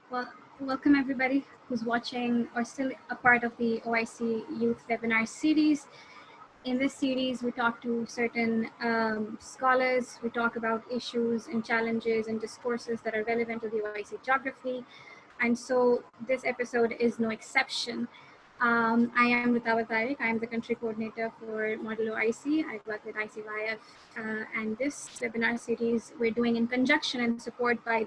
Well, welcome everybody who's watching or still a part of the OIC Youth Webinar series. In this series, we talk to certain scholars. We talk about issues and challenges and discourses that are relevant to the OIC geography. And so this episode is no exception. I am Rutaba Tariq. I am the country coordinator for Model OIC. I work with ICYF, and this webinar series we're doing in conjunction and support by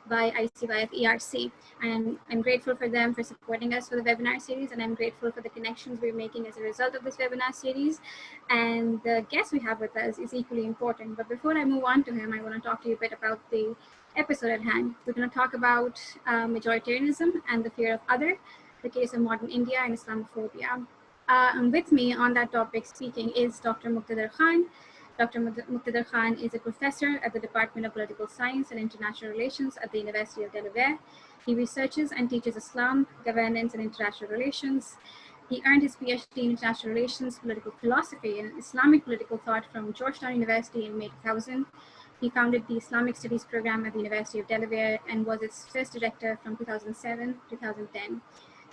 ICYF-ERC. And I'm grateful for them for supporting us for the webinar series, and I'm grateful for the connections we're making as a result of this webinar series. And the guest we have with us is equally important. But before I move on to him, I want to talk to you a bit about the episode at hand. We're going to talk about majoritarianism and the fear of other, the case of modern India and Islamophobia. And with me on that topic speaking is Dr. Muqtedar Khan. Dr. Muqtedar Khan is a professor at the Department of Political Science and International Relations at the University of Delaware. He researches and teaches Islam, governance, and international relations. He earned his PhD in International Relations, Political Philosophy, and Islamic Political Thought from Georgetown University in May 2000. He founded the Islamic Studies program at the University of Delaware and was its first director from 2007 to 2010.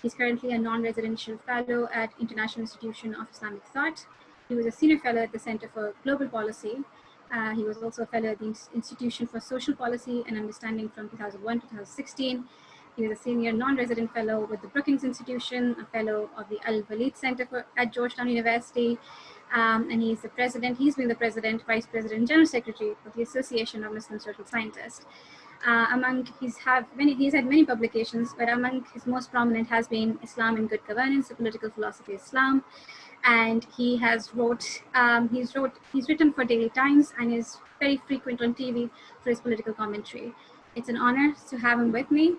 He's currently a non-residential fellow at International Institution of Islamic Thought. He was a senior fellow at the Center for Global Policy. He was also a fellow at the Institution for Social Policy and Understanding from 2001 to 2016. He was a senior non-resident fellow with the Brookings Institution, a fellow of the Al-Walid Center at Georgetown University, and he's the president. He's been the president, vice president, general secretary of the Association of Muslim Social Scientists. He's had many publications, but among his most prominent has been Islam and Good Governance, the Political Philosophy of Islam, and he's written for Daily Times and is very frequent on TV for his political commentary. It's an honor to have him with me.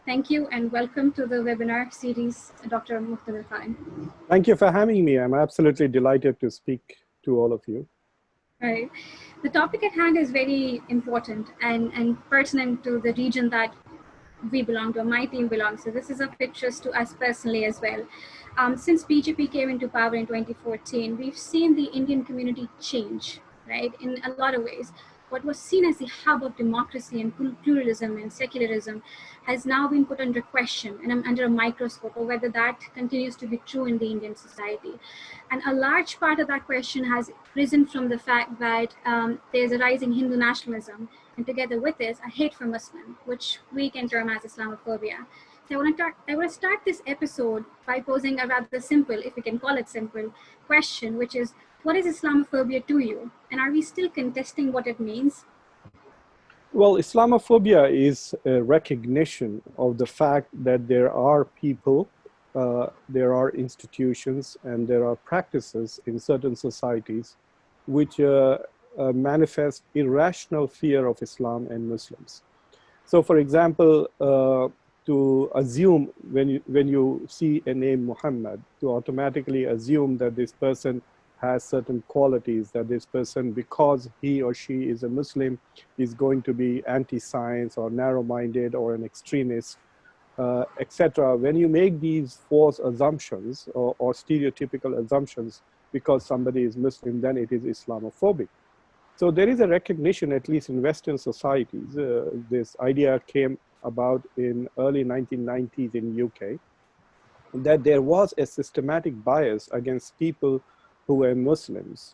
Thank you and welcome to the webinar series, Dr. Muqtedar Khan. Thank you for having me. I'm absolutely delighted to speak to all of you. Right. The topic at hand is very important and pertinent to the region that we belong to, my team belongs to. This is of interest to us personally as well. Since BJP came into power in 2014, we've seen the Indian community change, right, in a lot of ways. What was seen as the hub of democracy and pluralism and secularism has now been put under question and under a microscope, or whether that continues to be true in the Indian society. And a large part of that question has risen from the fact that there's a rising Hindu nationalism, and together with this, a hate for Muslims, which we can term as Islamophobia. So I want to start this episode by posing a rather simple, if we can call it simple, question, which is, what is Islamophobia to you? And are we still contesting what it means? Well, Islamophobia is a recognition of the fact that there are people, there are institutions, and there are practices in certain societies which manifest irrational fear of Islam and Muslims. So, for example, to assume when you see a name Muhammad, to automatically assume that this person has certain qualities, that this person, because he or she is a Muslim, is going to be anti-science or narrow-minded or an extremist, etc. When you make these false assumptions or stereotypical assumptions because somebody is Muslim, then it is Islamophobic. So there is a recognition, at least in Western societies, this idea came about in early 1990s in UK, that there was a systematic bias against people who were Muslims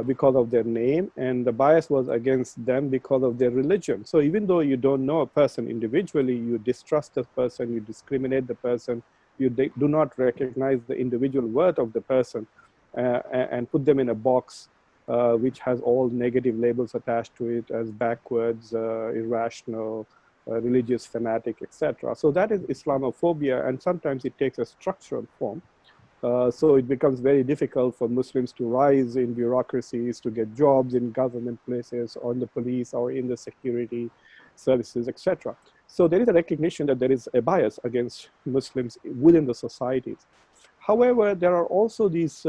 because of their name, and the bias was against them because of their religion. So even though you don't know a person individually, you distrust the person, you discriminate the person, you do not recognize the individual worth of the person and put them in a box which has all negative labels attached to it as backwards, irrational, religious fanatic, etc. So that is Islamophobia, and sometimes it takes a structural form. So it becomes very difficult for Muslims to rise in bureaucracies, to get jobs in government places, or in the police, or in the security services, etc. So there is a recognition that there is a bias against Muslims within the societies. However, there are also these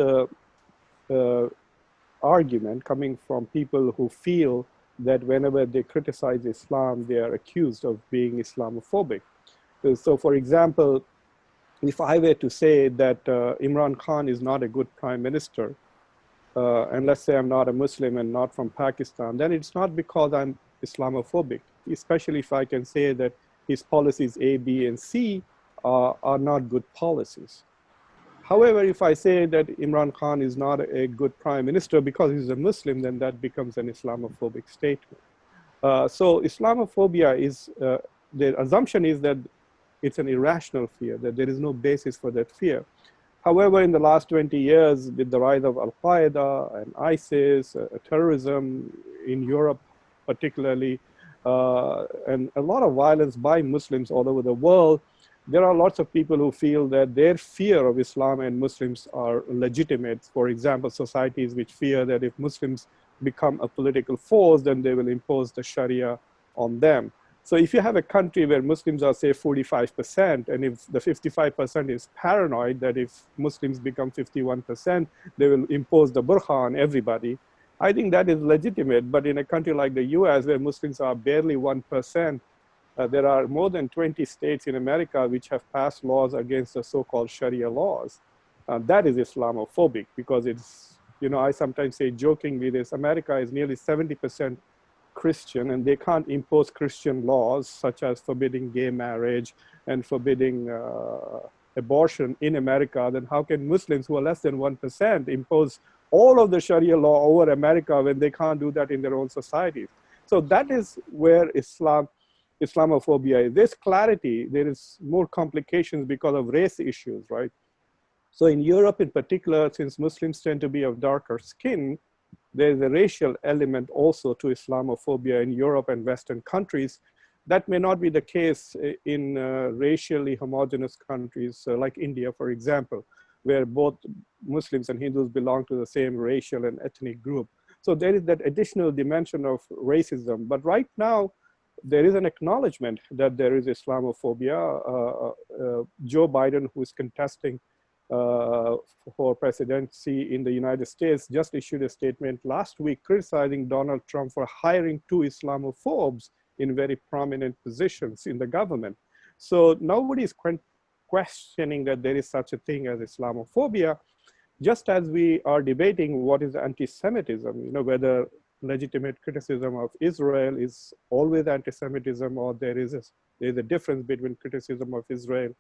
arguments coming from people who feel that whenever they criticize Islam, they are accused of being Islamophobic. So, for example, if I were to say that Imran Khan is not a good prime minister, and let's say I'm not a Muslim and not from Pakistan, then it's not because I'm Islamophobic, especially if I can say that his policies A, B, and C are not good policies. However, if I say that Imran Khan is not a good prime minister because he's a Muslim, then that becomes an Islamophobic statement. So Islamophobia is, the assumption is that it's an irrational fear, that there is no basis for that fear. However, in the last 20 years, with the rise of Al-Qaeda and ISIS, terrorism in Europe particularly, and a lot of violence by Muslims all over the world, there are lots of people who feel that their fear of Islam and Muslims are legitimate. For example, societies which fear that if Muslims become a political force, then they will impose the Sharia on them. So if you have a country where Muslims are, say, 45%, and if the 55% is paranoid that if Muslims become 51%, they will impose the burqa on everybody, I think that is legitimate. But in a country like the US, where Muslims are barely 1%, there are more than 20 states in America which have passed laws against the so-called Sharia laws. That is Islamophobic, because it's, you know, I sometimes say jokingly this, America is nearly 70% Christian, and they can't impose Christian laws such as forbidding gay marriage and forbidding abortion in America. Then how can Muslims who are less than 1% impose all of the Sharia law over America when they can't do that in their own societies? So that is where Islamophobia is. There's clarity, there is more complications because of race issues, right? So in Europe in particular, since Muslims tend to be of darker skin, there's a racial element also to Islamophobia in Europe and Western countries. That may not be the case in racially homogeneous countries like India, for example, where both Muslims and Hindus belong to the same racial and ethnic group. So there is that additional dimension of racism. But right now, there is an acknowledgement that there is Islamophobia. Joe Biden, who is contesting for presidency in the United States, just issued a statement last week criticizing Donald Trump for hiring 2 Islamophobes in very prominent positions in the government. So nobody is questioning that there is such a thing as Islamophobia, just as we are debating what is anti-Semitism, you know, whether legitimate criticism of Israel is always anti-Semitism, or there is a difference between criticism of Israel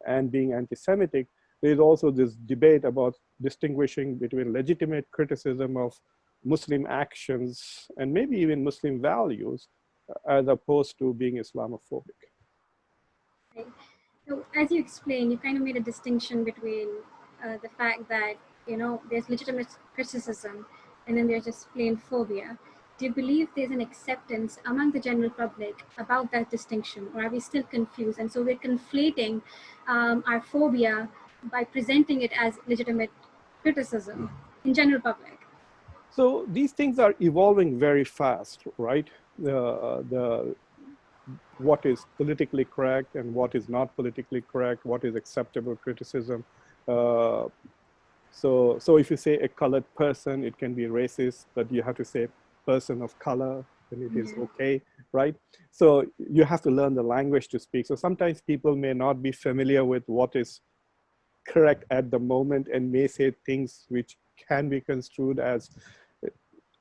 and being anti-Semitic. There is also this debate about distinguishing between legitimate criticism of Muslim actions and maybe even Muslim values as opposed to being Islamophobic. Right. So as you explained, you kind of made a distinction between the fact that, you know, there's legitimate criticism and then there's just plain phobia. Do you believe there's an acceptance among the general public about that distinction, or are we still confused? And so we're conflating our phobia by presenting it as legitimate criticism in general public. So these things are evolving very fast, right? What is politically correct and what is not politically correct, what is acceptable criticism. So if you say a colored person, it can be racist, but you have to say person of color, then it is okay, right? So you have to learn the language to speak. So sometimes people may not be familiar with what is correct at the moment and may say things which can be construed as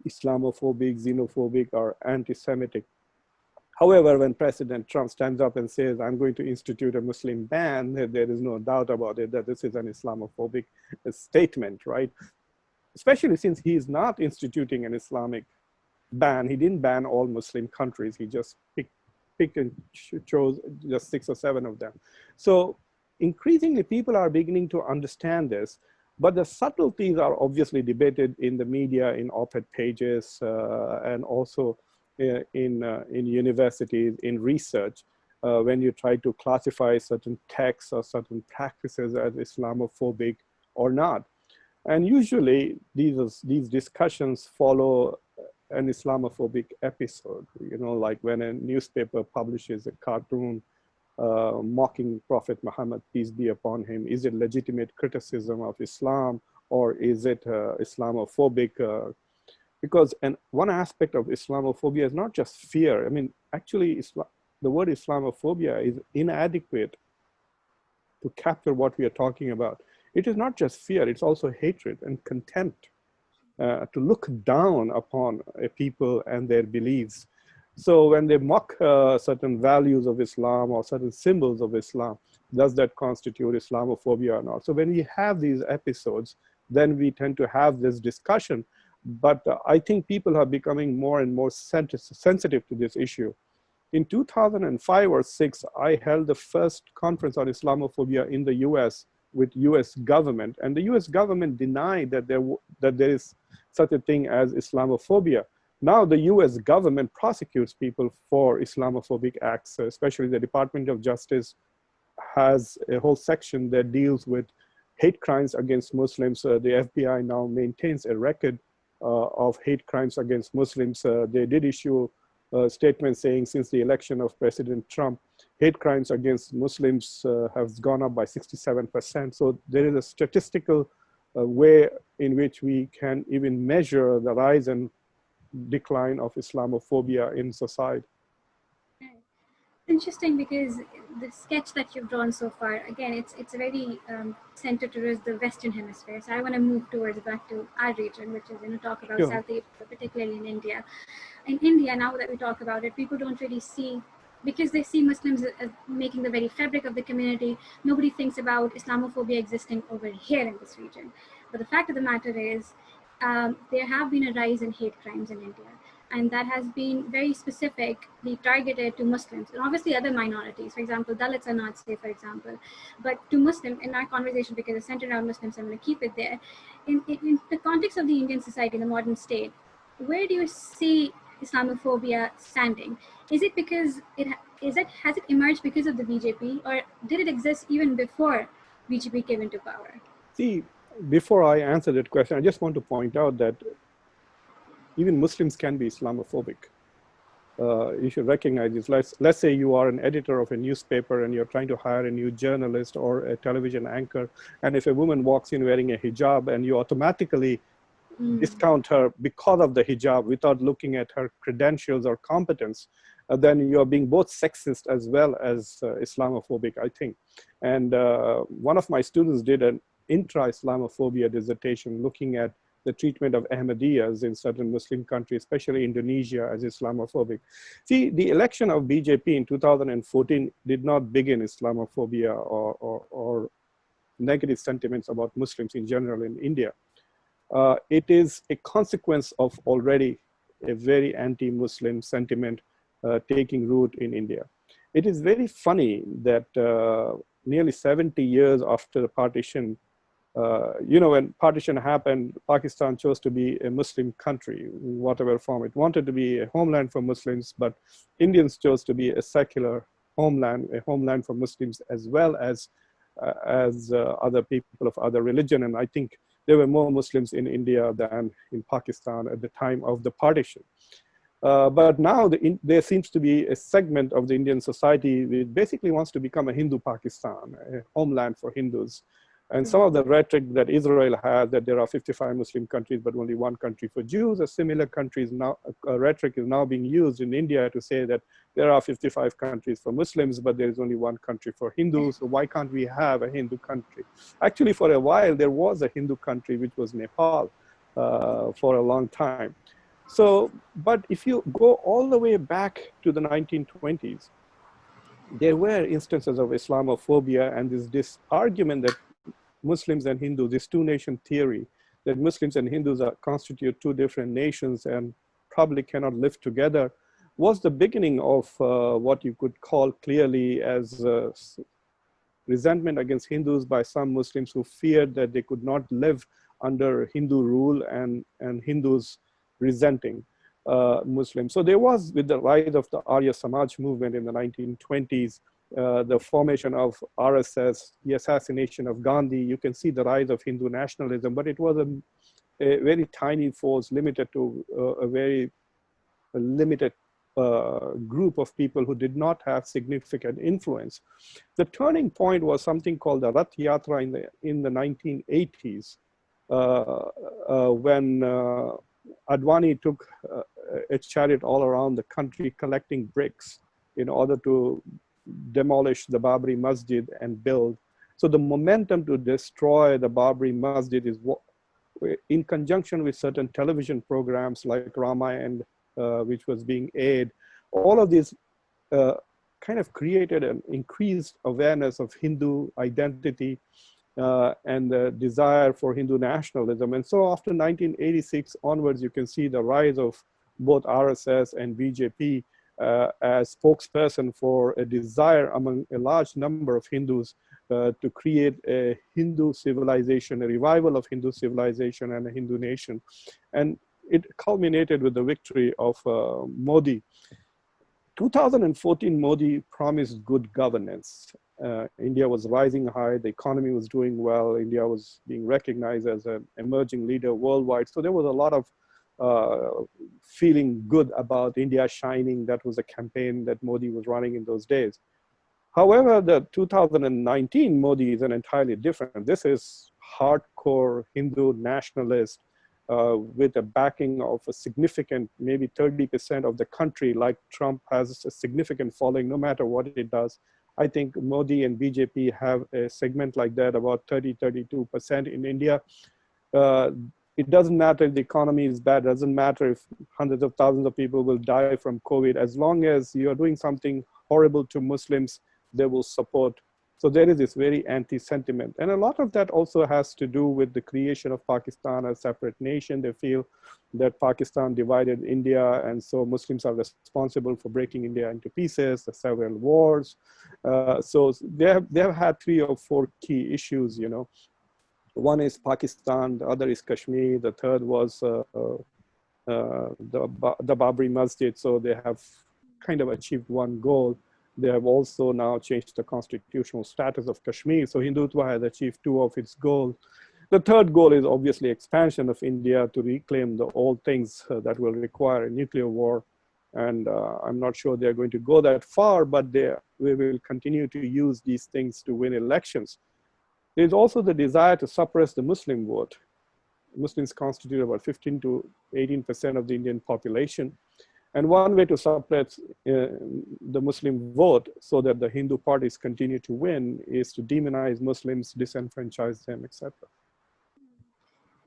Islamophobic, xenophobic, or anti-Semitic. However, when President Trump stands up and says, I'm going to institute a Muslim ban, there is no doubt about it that this is an Islamophobic statement, right? Especially since he is not instituting an Islamic ban. He didn't ban all Muslim countries. He just picked and chose just 6 or 7 of them. So increasingly, people are beginning to understand this, but the subtleties are obviously debated in the media, in op-ed pages, and also in universities, in research, when you try to classify certain texts or certain practices as Islamophobic or not. And usually these discussions follow an Islamophobic episode, you know, like when a newspaper publishes a cartoon mocking Prophet Muhammad, peace be upon him. Is it legitimate criticism of Islam, or is it Islamophobic? Because one aspect of Islamophobia is not just fear. I mean, actually, the word Islamophobia is inadequate to capture what we are talking about. It is not just fear, it's also hatred and contempt, to look down upon a people and their beliefs. So when they mock certain values of Islam or certain symbols of Islam, does that constitute Islamophobia or not? So when we have these episodes, then we tend to have this discussion. But I think people are becoming more and more sensitive to this issue. In 2005 or 6, I held the first conference on Islamophobia in the US with US government. And the US government denied that there is such a thing as Islamophobia. Now the US government prosecutes people for Islamophobic acts, especially the Department of Justice has a whole section that deals with hate crimes against Muslims. The FBI now maintains a record of hate crimes against Muslims. They did issue a statement saying since the election of President Trump, hate crimes against Muslims have gone up by 67%. So there is a statistical way in which we can even measure the rise and decline of Islamophobia in society. Interesting, because the sketch that you've drawn so far, again, it's very centered towards the Western Hemisphere. So I want to move towards back to our region, which is, talk about Sure. South Asia, particularly in India. In India, now that we talk about it, people don't really see, because they see Muslims as making the very fabric of the community. Nobody thinks about Islamophobia existing over here in this region. But the fact of the matter is, there have been a rise in hate crimes in India. And that has been very specifically targeted to Muslims and obviously other minorities. For example, Dalits are not safe, for example. But to Muslim, in our conversation, because it's centered around Muslims, I'm going to keep it there. In the context of the Indian society, in the modern state, where do you see Islamophobia standing? Is it because has it emerged because of the BJP, or did it exist even before BJP came into power? See, before I answer that question, I just want to point out that even Muslims can be Islamophobic. You should recognize this. Let's say you are an editor of a newspaper and you're trying to hire a new journalist or a television anchor. And if a woman walks in wearing a hijab and you automatically discount her because of the hijab without looking at her credentials or competence, then you're being both sexist as well as Islamophobic, I think. And one of my students did an intra-Islamophobia dissertation looking at the treatment of Ahmadiyyas in certain Muslim countries, especially Indonesia, as Islamophobic. See, the election of BJP in 2014 did not begin Islamophobia or negative sentiments about Muslims in general in India. It is a consequence of already a very anti-Muslim sentiment taking root in India. It is very funny that nearly 70 years after the partition, when partition happened, Pakistan chose to be a Muslim country, whatever form. It wanted to be a homeland for Muslims, but Indians chose to be a secular homeland, a homeland for Muslims as well as other people of other religion. And I think there were more Muslims in India than in Pakistan at the time of the partition. But now there seems to be a segment of the Indian society which basically wants to become a Hindu Pakistan, a homeland for Hindus. And some of the rhetoric that Israel has, that there are 55 Muslim countries, but only one country for Jews, a similar rhetoric is now being used in India to say that there are 55 countries for Muslims, but there is only one country for Hindus. So why can't we have a Hindu country? Actually, for a while, there was a Hindu country, which was Nepal, for a long time. So, but if you go all the way back to the 1920s, there were instances of Islamophobia and this argument that Muslims and Hindus, this two-nation theory, that Muslims and Hindus constitute two different nations and probably cannot live together, was the beginning of what you could call clearly as resentment against Hindus by some Muslims who feared that they could not live under Hindu rule and Hindus resenting Muslims. So there was, with the rise of the Arya Samaj movement in the 1920s, the formation of RSS, the assassination of Gandhi, you can see the rise of Hindu nationalism, but it was a very tiny force limited to a very limited group of people who did not have significant influence. The turning point was something called the Rath Yatra in the 1980s, when Advani took a chariot all around the country collecting bricks in order to demolish the Babri Masjid and build. So the momentum to destroy the Babri Masjid is in conjunction with certain television programs like Ramayana, which was being aired, all of these kind of created an increased awareness of Hindu identity and the desire for Hindu nationalism. And so after 1986 onwards, you can see the rise of both RSS and BJP as spokesperson for a desire among a large number of Hindus to create a Hindu civilization, a revival of Hindu civilization and a Hindu nation. And it culminated with the victory of Modi. 2014, Modi promised good governance. India was rising high, the economy was doing well, India was being recognized as an emerging leader worldwide. So there was a lot of feeling good about India shining. That was a campaign that Modi was running in those days. However, the 2019 Modi is an entirely different. This is hardcore Hindu nationalist with a backing of a significant, maybe 30% of the country, like Trump has a significant following no matter what it does. I think Modi and BJP have a segment like that, about 32% in India. It doesn't matter if the economy is bad, it doesn't matter if hundreds of thousands of people will die from COVID. As long as you're doing something horrible to Muslims, they will support. So there is this very anti-sentiment. And a lot of that also has to do with the creation of Pakistan as a separate nation. They feel that Pakistan divided India, and so Muslims are responsible for breaking India into pieces, the several wars. So they have had 3 or 4 key issues, you know. One is Pakistan, the other is Kashmir, the third was the Babri Masjid. So they have kind of achieved one goal. They have also now changed the constitutional status of Kashmir. So Hindutva has achieved 2 of its goals. The third goal is obviously expansion of India to reclaim the old things that will require a nuclear war. And I'm not sure they're going to go that far, but we will continue to use these things to win elections. There's also the desire to suppress the Muslim vote. Muslims constitute about 15 to 18% of the Indian population. And one way to suppress the Muslim vote so that the Hindu parties continue to win is to demonize Muslims, disenfranchise them, etc.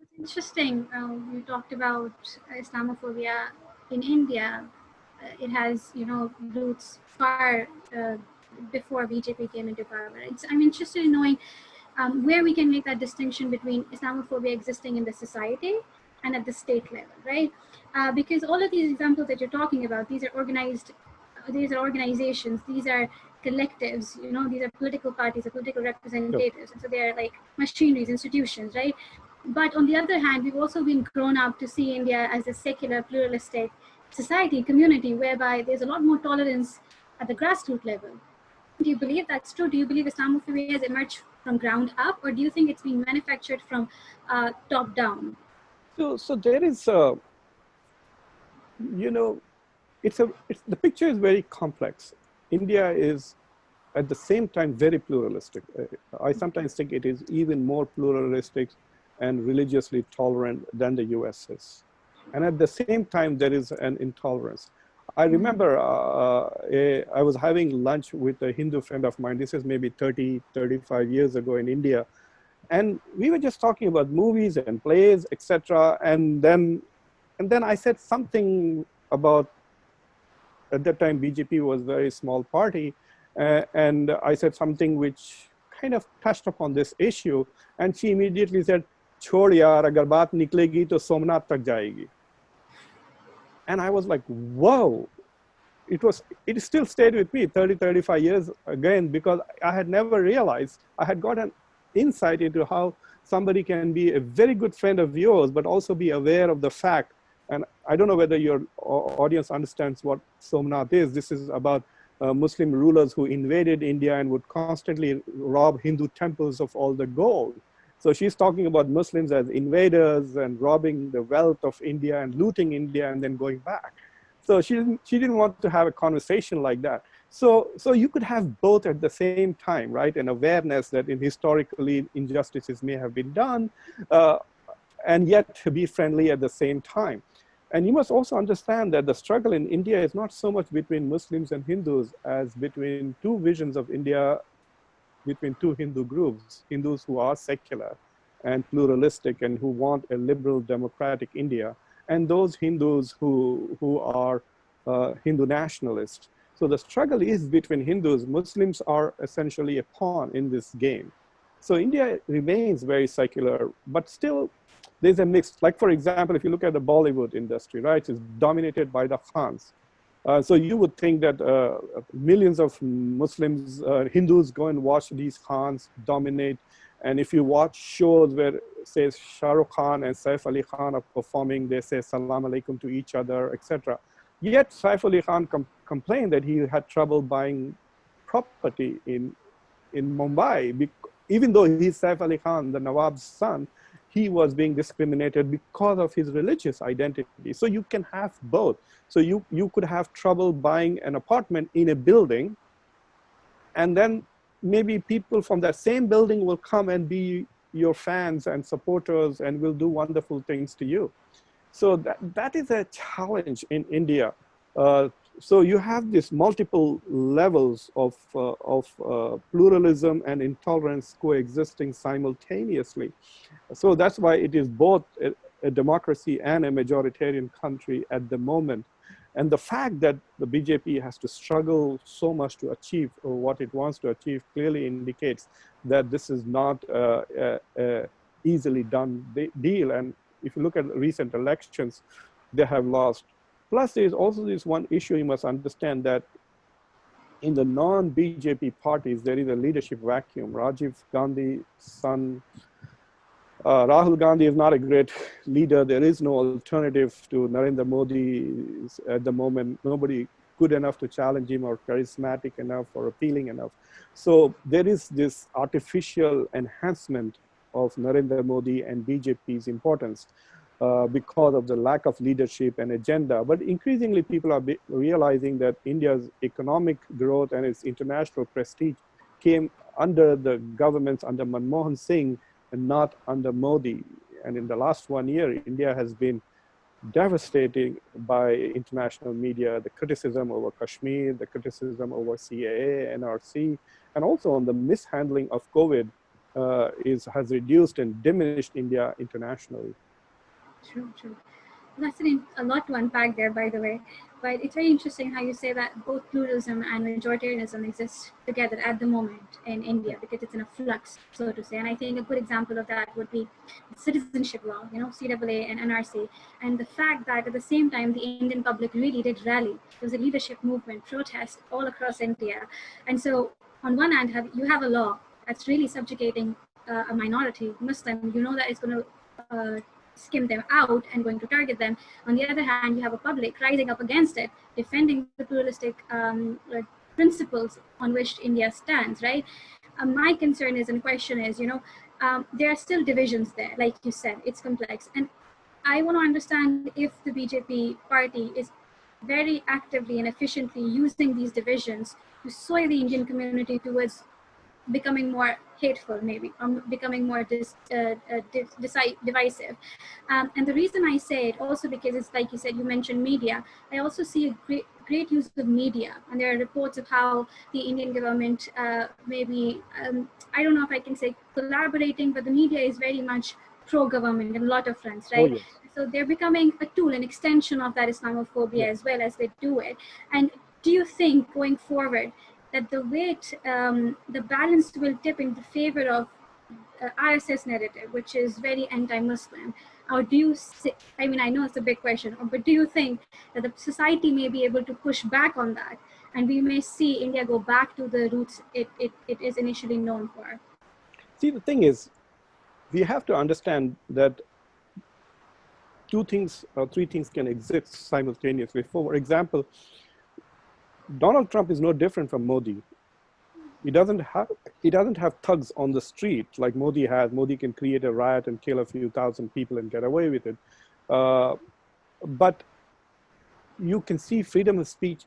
It's interesting. You talked about Islamophobia in India. It has, you know, roots far before BJP came into power. I'm interested in knowing where we can make that distinction between Islamophobia existing in the society and at the state level, right? Because all of these examples that you're talking about, these are organizations, these are collectives, you know, these are political parties, or political representatives. And so they're like machineries, institutions, right? But on the other hand, we've also been grown up to see India as a secular, pluralistic society, community, whereby there's a lot more tolerance at the grassroots level. Do you believe that's true? Do you believe Islamophobia has emerged from ground up, or do you think it's been manufactured from top down? So there is, you know, the picture is very complex. India is at the same time very pluralistic. I sometimes think it is even more pluralistic and religiously tolerant than the US is. And at the same time, there is an intolerance. I remember I was having lunch with a Hindu friend of mine. This is maybe 30, 35 years ago in India. And we were just talking about movies and plays, etc. And then I said something about, at that time, BJP was a very small party. And I said something which kind of touched upon this issue. And she immediately said, "Chhod yaar, agar baat niklegi to Somnath tak jayegi." And I was like, whoa. It still stayed with me 30, 35 years again, because I had never realized, I had got an insight into how somebody can be a very good friend of yours, but also be aware of the fact. And I don't know whether your audience understands what Somnath is. This is about Muslim rulers who invaded India and would constantly rob Hindu temples of all the gold. So she's talking about Muslims as invaders and robbing the wealth of India and looting India and then going back. So she didn't want to have a conversation like that. So you could have both at the same time, right? An awareness that historically injustices may have been done, and yet to be friendly at the same time. And you must also understand that the struggle in India is not so much between Muslims and Hindus as between 2 visions of India, between 2 Hindu groups, Hindus who are secular and pluralistic and who want a liberal democratic India, and those Hindus who are Hindu nationalists. So the struggle is between Hindus. Muslims are essentially a pawn in this game. So India remains very secular, but still there's a mix. Like, for example, if you look at the Bollywood industry, right, it's dominated by the Khans. So you would think that millions of Muslims, Hindus go and watch these Khans dominate. And if you watch shows where, say, Shah Rukh Khan and Saif Ali Khan are performing, they say salam alaikum to each other, etc. Yet Saif Ali Khan complained that he had trouble buying property in Mumbai. Even though he's Saif Ali Khan, the Nawab's son, he was being discriminated because of his religious identity. So you can have both. So you could have trouble buying an apartment in a building, and then maybe people from that same building will come and be your fans and supporters and will do wonderful things to you. So that is a challenge in India. So you have these multiple levels of pluralism and intolerance coexisting simultaneously. So that's why it is both a democracy and a majoritarian country at the moment. And the fact that the BJP has to struggle so much to achieve what it wants to achieve clearly indicates that this is not a easily done deal. And if you look at recent elections, they have lost. Plus, there's also this one issue you must understand, that in the non-BJP parties, there is a leadership vacuum. Rajiv Gandhi's son, Rahul Gandhi is not a great leader. There is no alternative to Narendra Modi at the moment. Nobody good enough to challenge him, or charismatic enough, or appealing enough. So there is this artificial enhancement of Narendra Modi and BJP's importance because of the lack of leadership and agenda. But increasingly, people are realizing that India's economic growth and its international prestige came under the governments under Manmohan Singh and not under Modi. And in the last 1 year, India has been devastated by international media, the criticism over Kashmir, the criticism over CAA, NRC, and also on the mishandling of COVID has reduced and diminished India internationally. True, true. That's a lot to unpack there, by the way. But it's very interesting how you say that both pluralism and majoritarianism exist together at the moment in India, because it's in a flux, so to say. And I think a good example of that would be citizenship law, CAA and NRC. And the fact that at the same time, the Indian public really did rally. There was a leadership movement, protest all across India. And so on one hand, you have a law that's really subjugating a minority, Muslim, that it's going to skim them out and going to target them. On the other hand, you have a public rising up against it, defending the pluralistic principles on which India stands, right? My concern is, and question is, there are still divisions there, like you said, it's complex. And I want to understand if the BJP party is very actively and efficiently using these divisions to sway the Indian community towards becoming more hateful, maybe, becoming more divisive. And the reason I say it also because it's like you said, you mentioned media. I also see a great use of media, and there are reports of how the Indian government maybe, I don't know if I can say collaborating, but the media is very much pro-government in a lot of fronts, right? Oh, yes. So they're becoming a tool, an extension of that Islamophobia, yes, as well as they do it. And do you think going forward that the weight, the balance will tip in the favor of RSS narrative, which is very anti-Muslim? Or do you say, I mean, I know it's a big question, but do you think that the society may be able to push back on that, and we may see India go back to the roots it is initially known for? See, the thing is, we have to understand that two things or three things can exist simultaneously. For example, Donald Trump is no different from Modi. He doesn't have thugs on the street like Modi has. Modi can create a riot and kill a few thousand people and get away with it. But you can see freedom of speech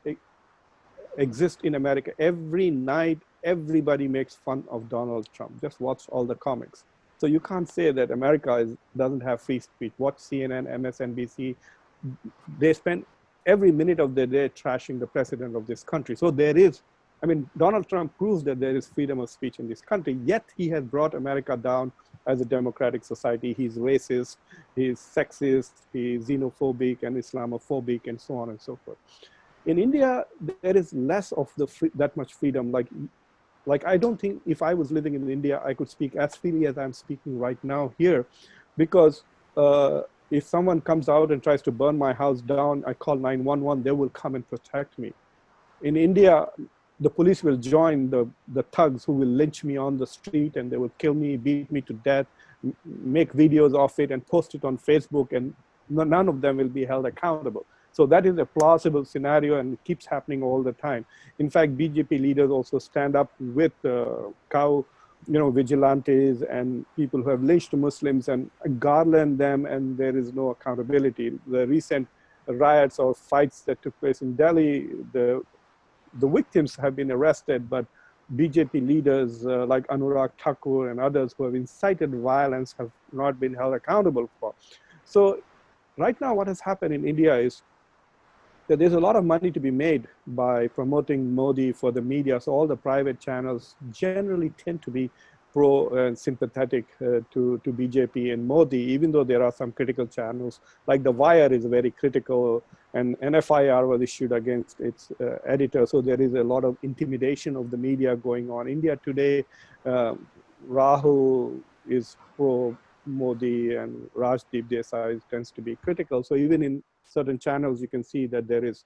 exist in America. Every night, everybody makes fun of Donald Trump. Just watch all the comics. So you can't say that America doesn't have free speech. Watch CNN, MSNBC. They spend every minute of their day trashing the president of this country. So there is, I mean, Donald Trump proves that there is freedom of speech in this country, yet he has brought America down as a democratic society. He's racist, he's sexist, he's xenophobic and Islamophobic, and so on and so forth. In India, there is less of that much freedom. Like I don't think if I was living in India, I could speak as freely as I'm speaking right now here, because if someone comes out and tries to burn my house down, I call 911, they will come and protect me. In India, the police will join the thugs who will lynch me on the street, and they will kill me, beat me to death, make videos of it and post it on Facebook, and none of them will be held accountable. So that is a plausible scenario, and it keeps happening all the time. In fact, BJP leaders also stand up with cow, vigilantes and people who have lynched Muslims and garland them, and there is no accountability. The recent riots or fights that took place in Delhi, the victims have been arrested, but BJP leaders like Anurag Thakur and others who have incited violence have not been held accountable for. So right now what has happened in India is that there's a lot of money to be made by promoting Modi for the media. So all the private channels generally tend to be pro and sympathetic to BJP and Modi, even though there are some critical channels, like The Wire is very critical, and an FIR was issued against its editor. So there is a lot of intimidation of the media going on. India Today, Rahul is pro Modi, and Rajdeep Desai tends to be critical. So even in certain channels, you can see that there is,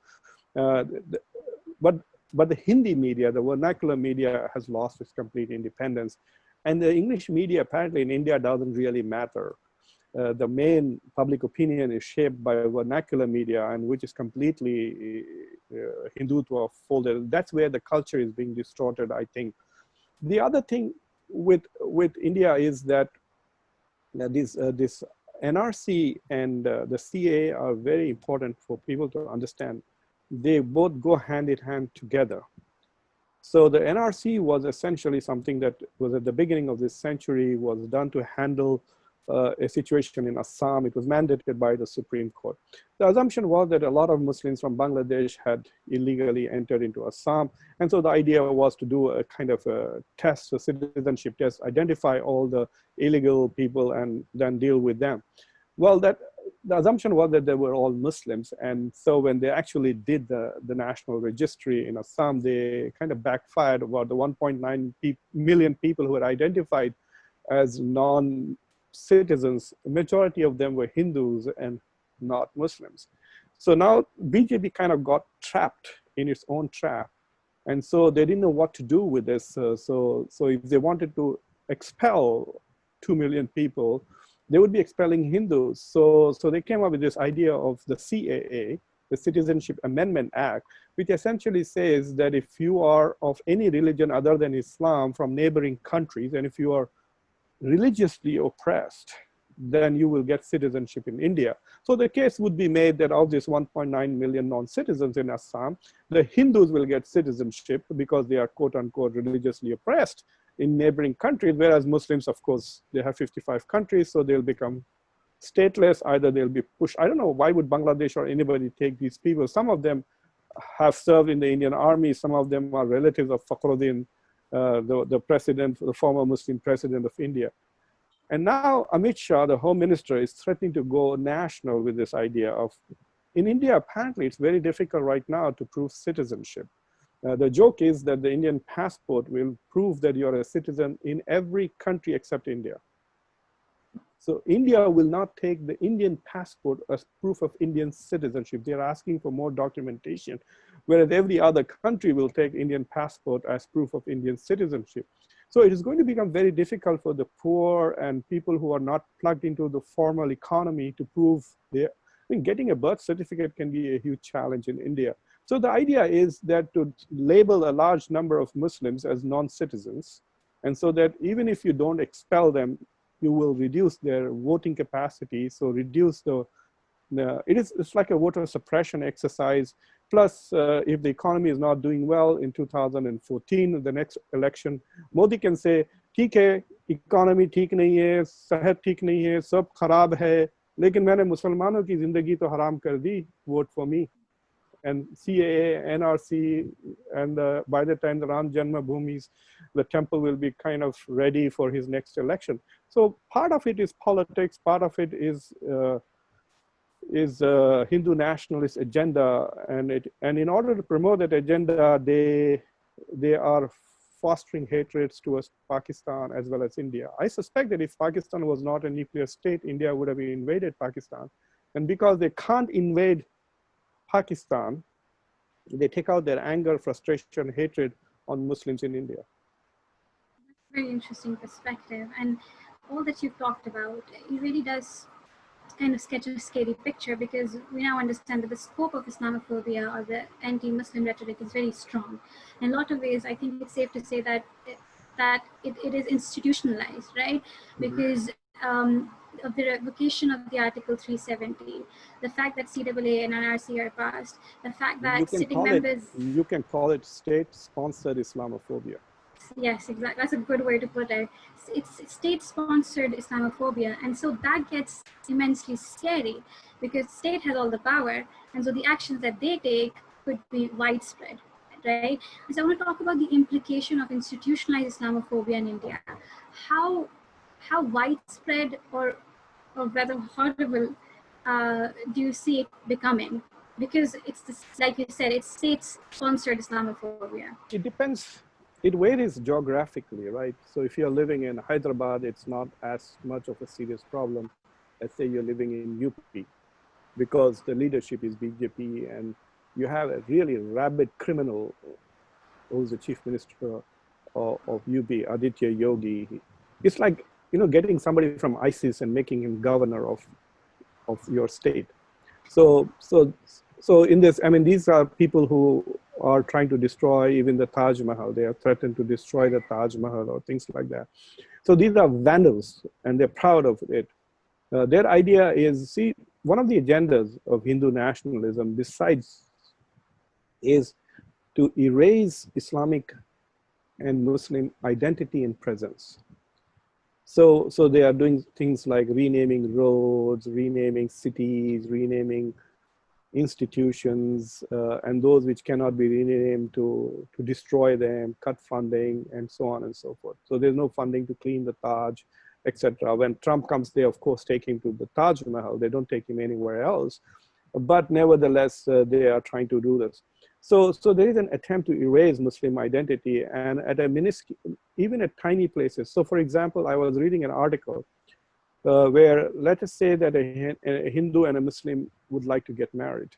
but the Hindi media, the vernacular media, has lost its complete independence. And the English media apparently in India doesn't really matter. The main public opinion is shaped by vernacular media, and which is completely Hindutva folded. That's where the culture is being distorted, I think. The other thing with India is that this NRC and the CA are very important for people to understand. They both go hand in hand together. So the NRC was essentially something that was at the beginning of this century, was done to handle a situation in Assam. It was mandated by the Supreme Court. The assumption was that a lot of Muslims from Bangladesh had illegally entered into Assam. And so the idea was to do a kind of a test, a citizenship test, identify all the illegal people and then deal with them. Well, the assumption was that they were all Muslims. And so when they actually did the national registry in Assam, they kind of backfired. About the 1.9 million people who were identified as non-citizens, a majority of them were Hindus and not Muslims. So now BJP kind of got trapped in its own trap. And so they didn't know what to do with this. So if they wanted to expel 2 million people, they would be expelling Hindus. So they came up with this idea of the CAA, the Citizenship Amendment Act, which essentially says that if you are of any religion other than Islam from neighboring countries, and if you are religiously oppressed, then you will get citizenship in India. So the case would be made that of this 1.9 million non-citizens in Assam, the Hindus will get citizenship because they are quote unquote religiously oppressed in neighboring countries, whereas Muslims, of course, they have 55 countries, so they'll become stateless. Either they'll be pushed. I don't know, why would Bangladesh or anybody take these people? Some of them have served in the Indian army. Some of them are relatives of Fakhruddin, the president, the former Muslim president of India. And now Amit Shah, the home minister, is threatening to go national with this idea of, in India, apparently it's very difficult right now to prove citizenship. The joke is that the Indian passport will prove that you're a citizen in every country except India. So India will not take the Indian passport as proof of Indian citizenship. They're asking for more documentation, whereas every other country will take Indian passport as proof of Indian citizenship. So it is going to become very difficult for the poor and people who are not plugged into the formal economy to prove their, getting a birth certificate can be a huge challenge in India. So the idea is that to label a large number of Muslims as non-citizens, and so that even if you don't expel them, you will reduce their voting capacity. So reduce it's like a voter suppression exercise. Plus, if the economy is not doing well in 2014, the next election, Modi can say, "ठीक है, economy ठीक नहीं है, सेहत ठीक नहीं है, सब खराब है, लेकिन मैंने मुसलमानों की जिंदगी तो हराम कर दी, vote for me." And CAA, NRC, and by the time the Ram Janma Bhumis, the temple will be kind of ready for his next election. So part of it is politics, part of it is is a Hindu nationalist agenda, and in order to promote that agenda, they are fostering hatreds towards Pakistan as well as India. I suspect that if Pakistan was not a nuclear state, India would have invaded Pakistan. And because they can't invade Pakistan, they take out their anger, frustration, hatred on Muslims in India. Very interesting perspective. And all that you've talked about, it really does kind of sketch a scary picture, because we now understand that the scope of Islamophobia or the anti-Muslim rhetoric is very strong. In a lot of ways, I think it's safe to say that it is institutionalized, right? Because of the revocation of the Article 370, the fact that CAA and NRC are passed, the fact that sitting members... You can call it state-sponsored Islamophobia. Yes, exactly. That's a good way to put it. It's state-sponsored Islamophobia, and so that gets immensely scary because state has all the power, and so the actions that they take could be widespread, right? So I want to talk about the implication of institutionalized Islamophobia in India. How widespread or rather horrible do you see it becoming? Because it's this, like you said, it's state-sponsored Islamophobia. It depends. It varies geographically, right? So if you're living in Hyderabad, it's not as much of a serious problem as say you're living in UP, because the leadership is BJP and you have a really rabid criminal who's the chief minister of UP, Aditya Yogi. It's like, you know, getting somebody from ISIS and making him governor of your state. So in this, I mean, these are people who are trying to destroy even the Taj Mahal. They are threatened to destroy the Taj Mahal or things like that. So these are vandals and they're proud of it. Their idea is, see, one of the agendas of Hindu nationalism besides is to erase Islamic and Muslim identity and presence. So they are doing things like renaming roads, renaming cities, renaming institutions, and those which cannot be renamed to destroy them, cut funding, and so on and so forth. So there's no funding to clean the Taj, etc. When Trump comes, they of course take him to the Taj Mahal. They don't take him anywhere else. But nevertheless, they are trying to do this. So there is an attempt to erase Muslim identity, and at a minuscule, even at tiny places. So for example, I was reading an article where, let us say that a Hindu and a Muslim would like to get married.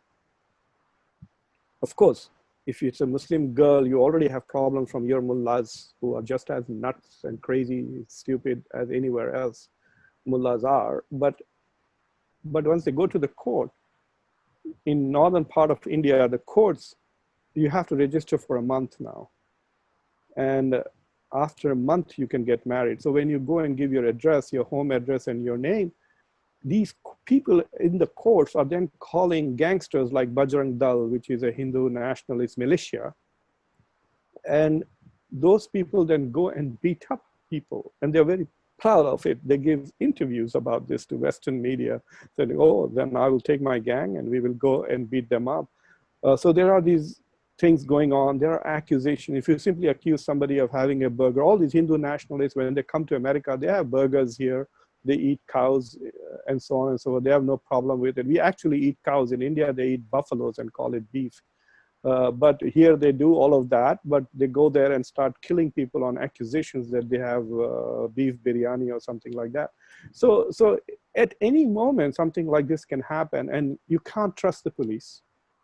Of course, if it's a Muslim girl, you already have problems from your mullahs who are just as nuts and crazy, stupid as anywhere else mullahs are. But once they go to the court, in northern part of India, the courts, you have to register for a month now. And after a month, you can get married. So when you go and give your address, your home address and your name, these people in the courts are then calling gangsters like Bajrang Dal, which is a Hindu nationalist militia. And those people then go and beat up people. And they're very proud of it. They give interviews about this to Western media, saying, oh, then I will take my gang and we will go and beat them up. So there are these things going on. There are accusations. If you simply accuse somebody of having a burger, all these Hindu nationalists, when they come to America, they have burgers here. They eat cows and so on and so forth. They have no problem with it. We actually eat cows. In India, they eat buffaloes and call it beef. But here they do all of that, but they go there and start killing people on accusations that they have beef biryani or something like that. So at any moment, something like this can happen, and you can't trust the police.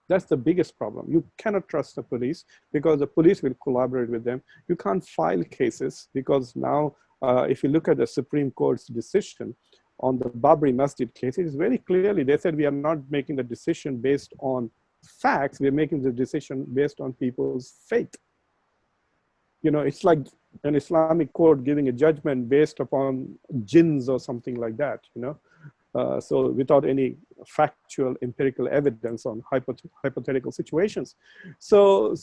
That's the biggest problem. You cannot trust the police because the police will collaborate with them. You can't file cases because now, if you look at the Supreme Court's decision on the Babri Masjid case, it is very clearly, they said we are not making the decision based on facts, we're making the decision based on people's faith. You know, it's like an Islamic court giving a judgment based upon jinns or something like that, you know. So without any factual empirical evidence on hypothetical situations. So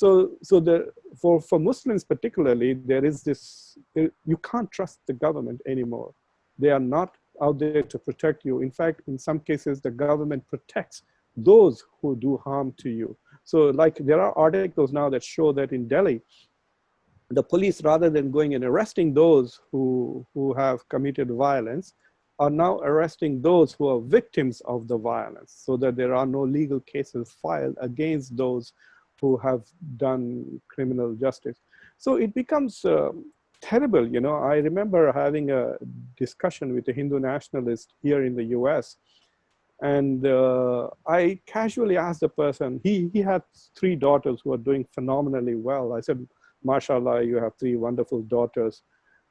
for Muslims particularly, there is this, you can't trust the government anymore. They are not out there to protect you. In fact, in some cases, the government protects those who do harm to you. So like there are articles now that show that in Delhi, the police, rather than going and arresting those who have committed violence, are now arresting those who are victims of the violence so that there are no legal cases filed against those who have done criminal justice. So it becomes terrible. You know, I remember having a discussion with a Hindu nationalist here in the US, and I casually asked the person, he had 3 daughters who are doing phenomenally well. I said, "Mashallah, you have 3 wonderful daughters."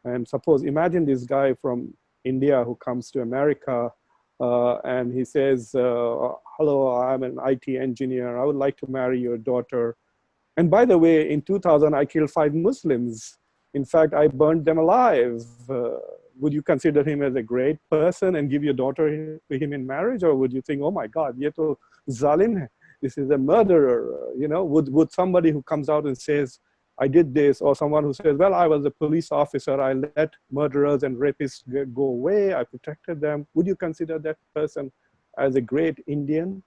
And suppose, imagine this guy from India who comes to America and he says, "Hello, I'm an IT engineer. I would like to marry your daughter. And by the way, in 2000, I killed 5 Muslims. In fact, I burned them alive. Would you consider him as a great person and give your daughter to him in marriage? Or would you think, oh my God, ye to zalim hai. This is a murderer." You know, would somebody who comes out and says, "I did this," or someone who says, "Well, I was a police officer. I let murderers and rapists go away. I protected them." Would you consider that person as a great Indian?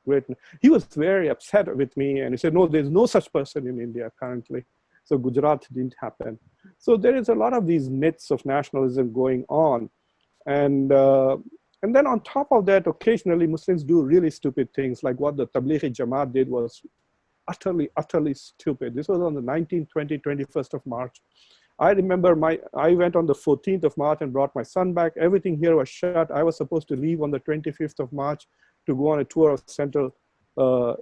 Great. He was very upset with me and he said, "No, there's no such person in India currently." So Gujarat didn't happen. So there is a lot of these myths of nationalism going on. And then on top of that, occasionally Muslims do really stupid things, like what the Tablighi Jamaat did was utterly stupid. This was on the 19th, 20, 21st of March. I remember I went on the 14th of March and brought my son back. Everything here was shut. I was supposed to leave on the 25th of March to go on a tour of Central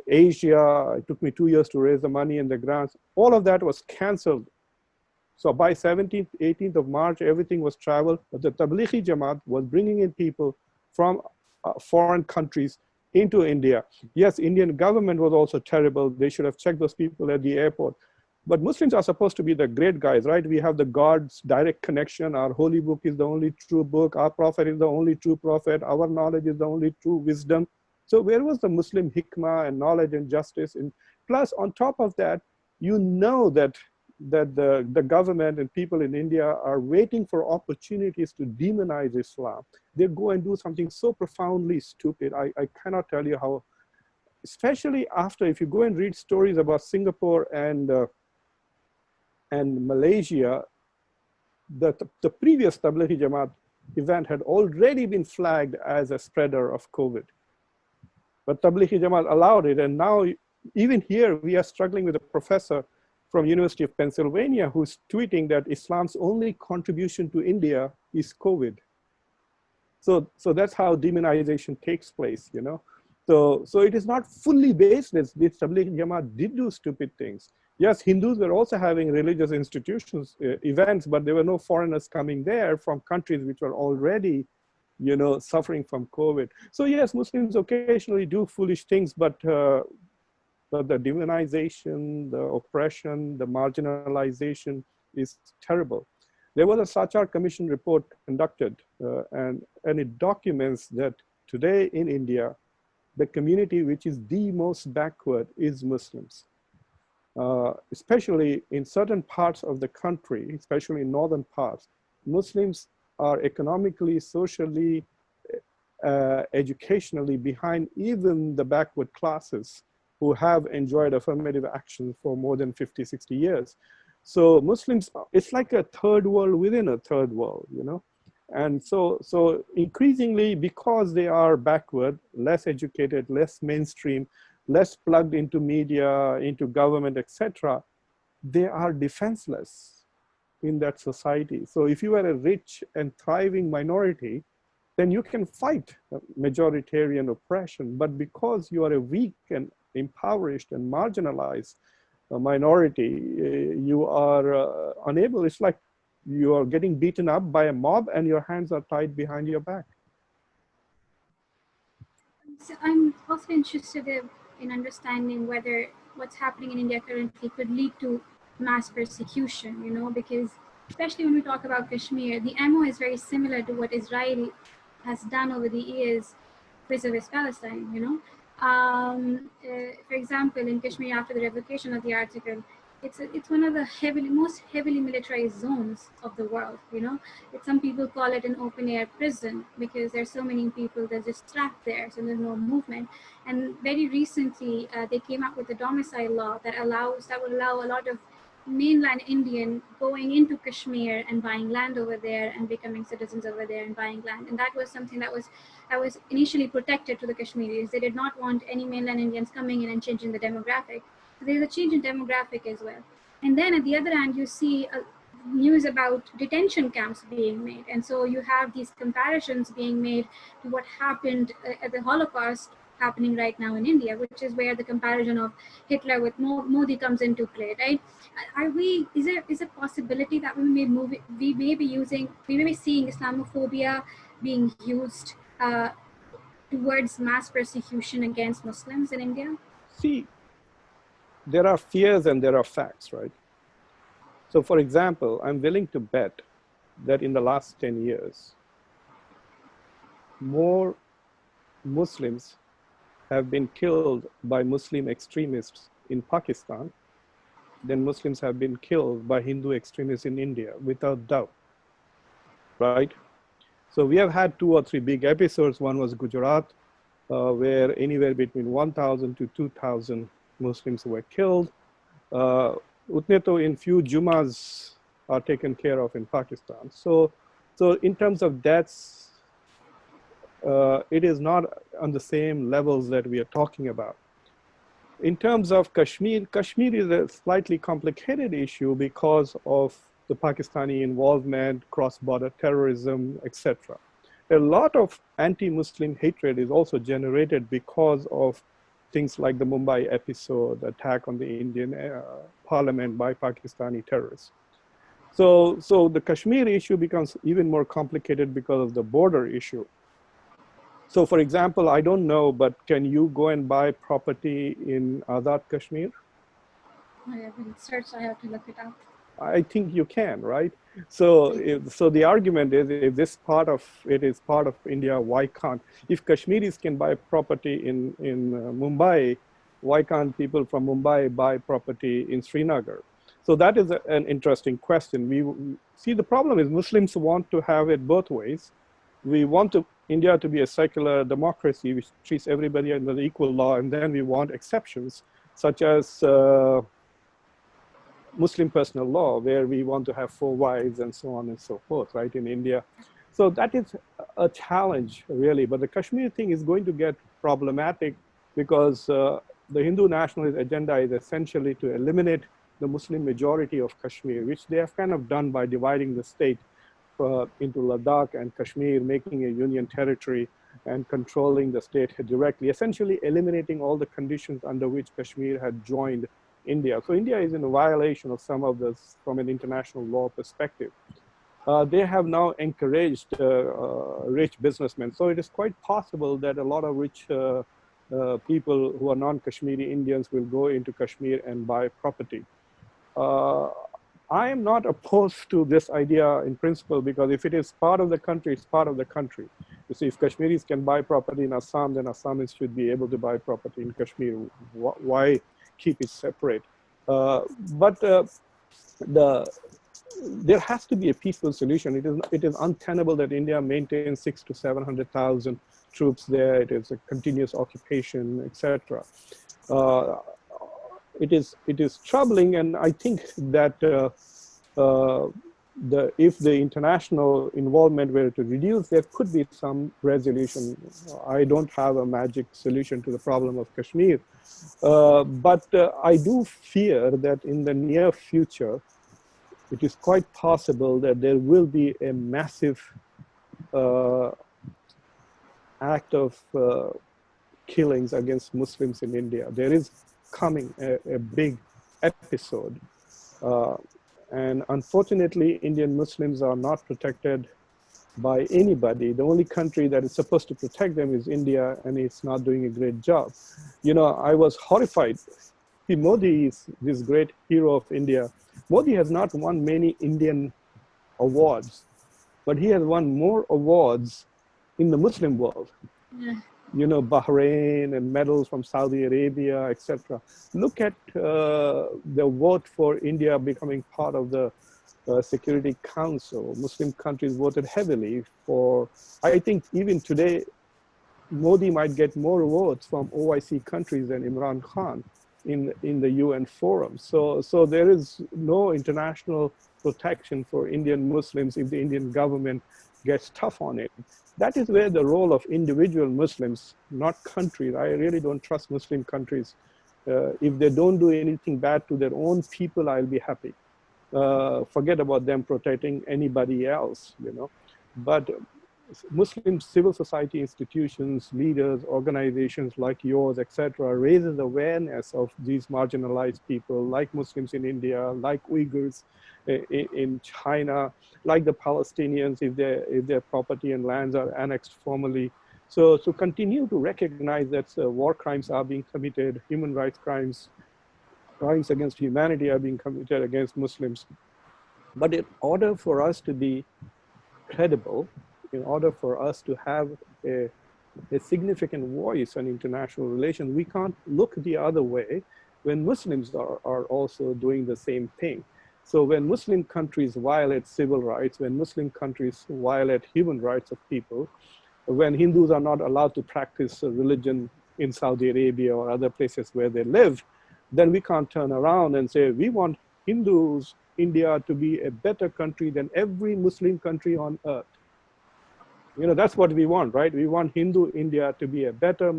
Asia. It took me 2 years to raise the money and the grants. All of that was canceled. So by 17th, 18th of March, everything was travel. But the Tablighi Jamaat was bringing in people from foreign countries into India. Yes, Indian government was also terrible. They should have checked those people at the airport. But Muslims are supposed to be the great guys, right? We have the God's direct connection. Our holy book is the only true book. Our prophet is the only true prophet. Our knowledge is the only true wisdom. So where was the Muslim hikmah and knowledge and justice? And plus, on top of that, you know that the government and people in India are waiting for opportunities to demonize Islam. They go and do something so profoundly stupid. I cannot tell you how, especially after, if you go and read stories about Singapore and Malaysia, the previous Tablighi Jamaat event had already been flagged as a spreader of COVID. But Tablighi Jamaat allowed it, and now even here we are struggling with a professor from University of Pennsylvania who's tweeting that Islam's only contribution to India is COVID. So that's how demonization takes place, you know. So it is not fully baseless. This Tablighi Jamaat did do stupid things. Yes, Hindus were also having religious institutions, events, but there were no foreigners coming there from countries which were already, you know, suffering from COVID. So yes, Muslims occasionally do foolish things, but the demonization, the oppression, the marginalization is terrible. There was a Sachar Commission report conducted, and it documents that today in India, the community which is the most backward is Muslims. Especially in certain parts of the country, especially in northern parts, Muslims are economically, socially, educationally behind even the backward classes who have enjoyed affirmative action for more than 50, 60 years. So Muslims, it's like a third world within a third world, you know? And so increasingly, because they are backward, less educated, less mainstream, less plugged into media, into government, etc., they are defenseless in that society. So if you are a rich and thriving minority, then you can fight majoritarian oppression. But because you are a weak and impoverished and marginalized minority, you are unable. It's like you are getting beaten up by a mob and your hands are tied behind your back. So I'm also interested in understanding whether what's happening in India currently could lead to mass persecution, you know, because especially when we talk about Kashmir, the MO is very similar to what Israel has done over the years vis-a-vis Palestine, you know. For example, in Kashmir, after the revocation of the article, it's one of the most heavily militarized zones of the world, you know. Some people call it an open air prison because there's so many people that's just trapped there, so there's no movement. And very recently, they came up with a domicile law that would allow a lot of mainland Indian going into Kashmir and buying land over there and becoming citizens over there and buying land. And that was something that was initially protected to the Kashmiris. They did not want any mainland Indians coming in and changing the demographic. So there's a change in demographic as well. And then at the other hand, you see news about detention camps being made. And so you have these comparisons being made to what happened at the Holocaust happening right now in India, which is where the comparison of Hitler with Modi comes into play, right? Is a possibility that we may be seeing Islamophobia being used towards mass persecution against Muslims in India? See, there are fears and there are facts, right? So for example, I'm willing to bet that in the last 10 years, more Muslims have been killed by Muslim extremists in Pakistan than Muslims have been killed by Hindu extremists in India, without doubt, right? So we have had 2 or 3 big episodes. One was Gujarat, where anywhere between 1,000 to 2,000 Muslims were killed. Utneto in few Jumas are taken care of in Pakistan. So in terms of deaths, it is not on the same levels that we are talking about. In terms of Kashmir, Kashmir is a slightly complicated issue because of the Pakistani involvement, cross-border terrorism, etc. A lot of anti-Muslim hatred is also generated because of things like the Mumbai episode, attack on the Indian parliament by Pakistani terrorists. So the Kashmir issue becomes even more complicated because of the border issue. So for example, I don't know, but can you go and buy property in Azad Kashmir? I haven't searched, I have to look it up. I think you can, right? So the argument is, if this part of it is part of India, why can't? If Kashmiris can buy property in Mumbai, why can't people from Mumbai buy property in Srinagar? So that is an interesting question. We see, the problem is Muslims want to have it both ways. We want India to be a secular democracy which treats everybody under the equal law, and then we want exceptions, such as Muslim personal law, where we want to have 4 wives and so on and so forth, right, in India. So that is a challenge, really. But the Kashmir thing is going to get problematic because the Hindu nationalist agenda is essentially to eliminate the Muslim majority of Kashmir, which they have kind of done by dividing the state into Ladakh and Kashmir, making a union territory and controlling the state directly, essentially eliminating all the conditions under which Kashmir had joined India. So India is in a violation of some of this from an international law perspective. They have now encouraged rich businessmen. So it is quite possible that a lot of rich people who are non-Kashmiri Indians will go into Kashmir and buy property. I am not opposed to this idea in principle, because if it is part of the country, it's part of the country. You see, if Kashmiris can buy property in Assam, then Assamese should be able to buy property in Kashmir. Why keep it separate? There has to be a peaceful solution. It is untenable that India maintains 600,000 to 700,000 troops there. It is a continuous occupation, etc. It is troubling, and I think that if the international involvement were to reduce, there could be some resolution. I don't have a magic solution to the problem of Kashmir, but I do fear that in the near future, it is quite possible that there will be a massive act of killings against Muslims in India. There is coming a big episode. And unfortunately, Indian Muslims are not protected by anybody. The only country that is supposed to protect them is India, and it's not doing a great job. You know, I was horrified. See, Modi is this great hero of India. Modi has not won many Indian awards, but he has won more awards in the Muslim world. Yeah. You know, Bahrain and medals from Saudi Arabia, etc. Look at the vote for India becoming part of the Security Council. Muslim countries voted heavily for, I think even today, Modi might get more votes from OIC countries than Imran Khan. in the UN forum. So there is no international protection for Indian Muslims if the Indian government gets tough on it. That is where the role of individual Muslims, not countries. I really don't trust Muslim countries. If they don't do anything bad to their own people, I'll be happy. Forget about them protecting anybody else, you know. But Muslim civil society institutions, leaders, organizations like yours, etc., raises awareness of these marginalized people, like Muslims in India, like Uyghurs in China, like the Palestinians if their property and lands are annexed formally. So continue to recognize that war crimes are being committed, human rights crimes, crimes against humanity are being committed against Muslims. But in order for us to be credible, in order for us to have a significant voice on international relations, we can't look the other way when Muslims are also doing the same thing. So when Muslim countries violate civil rights, when Muslim countries violate human rights of people, when Hindus are not allowed to practice religion in Saudi Arabia or other places where they live, then we can't turn around and say, we want Hindus, India to be a better country than every Muslim country on earth. You know, that's what we want, right? We want Hindu India to be a better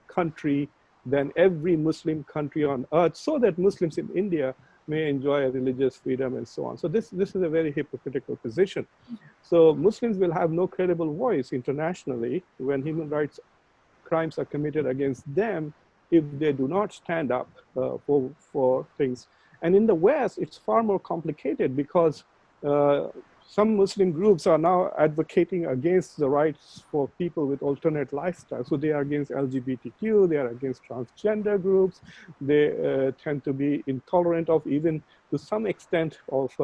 country than every Muslim country on earth so that Muslims in India may enjoy religious freedom and so on. So this is a very hypocritical position. So Muslims will have no credible voice internationally when human rights crimes are committed against them if they do not stand up for things. And in the West, it's far more complicated because some Muslim groups are now advocating against the rights for people with alternate lifestyles. So they are against LGBTQ, they are against transgender groups, they tend to be intolerant of even to some extent of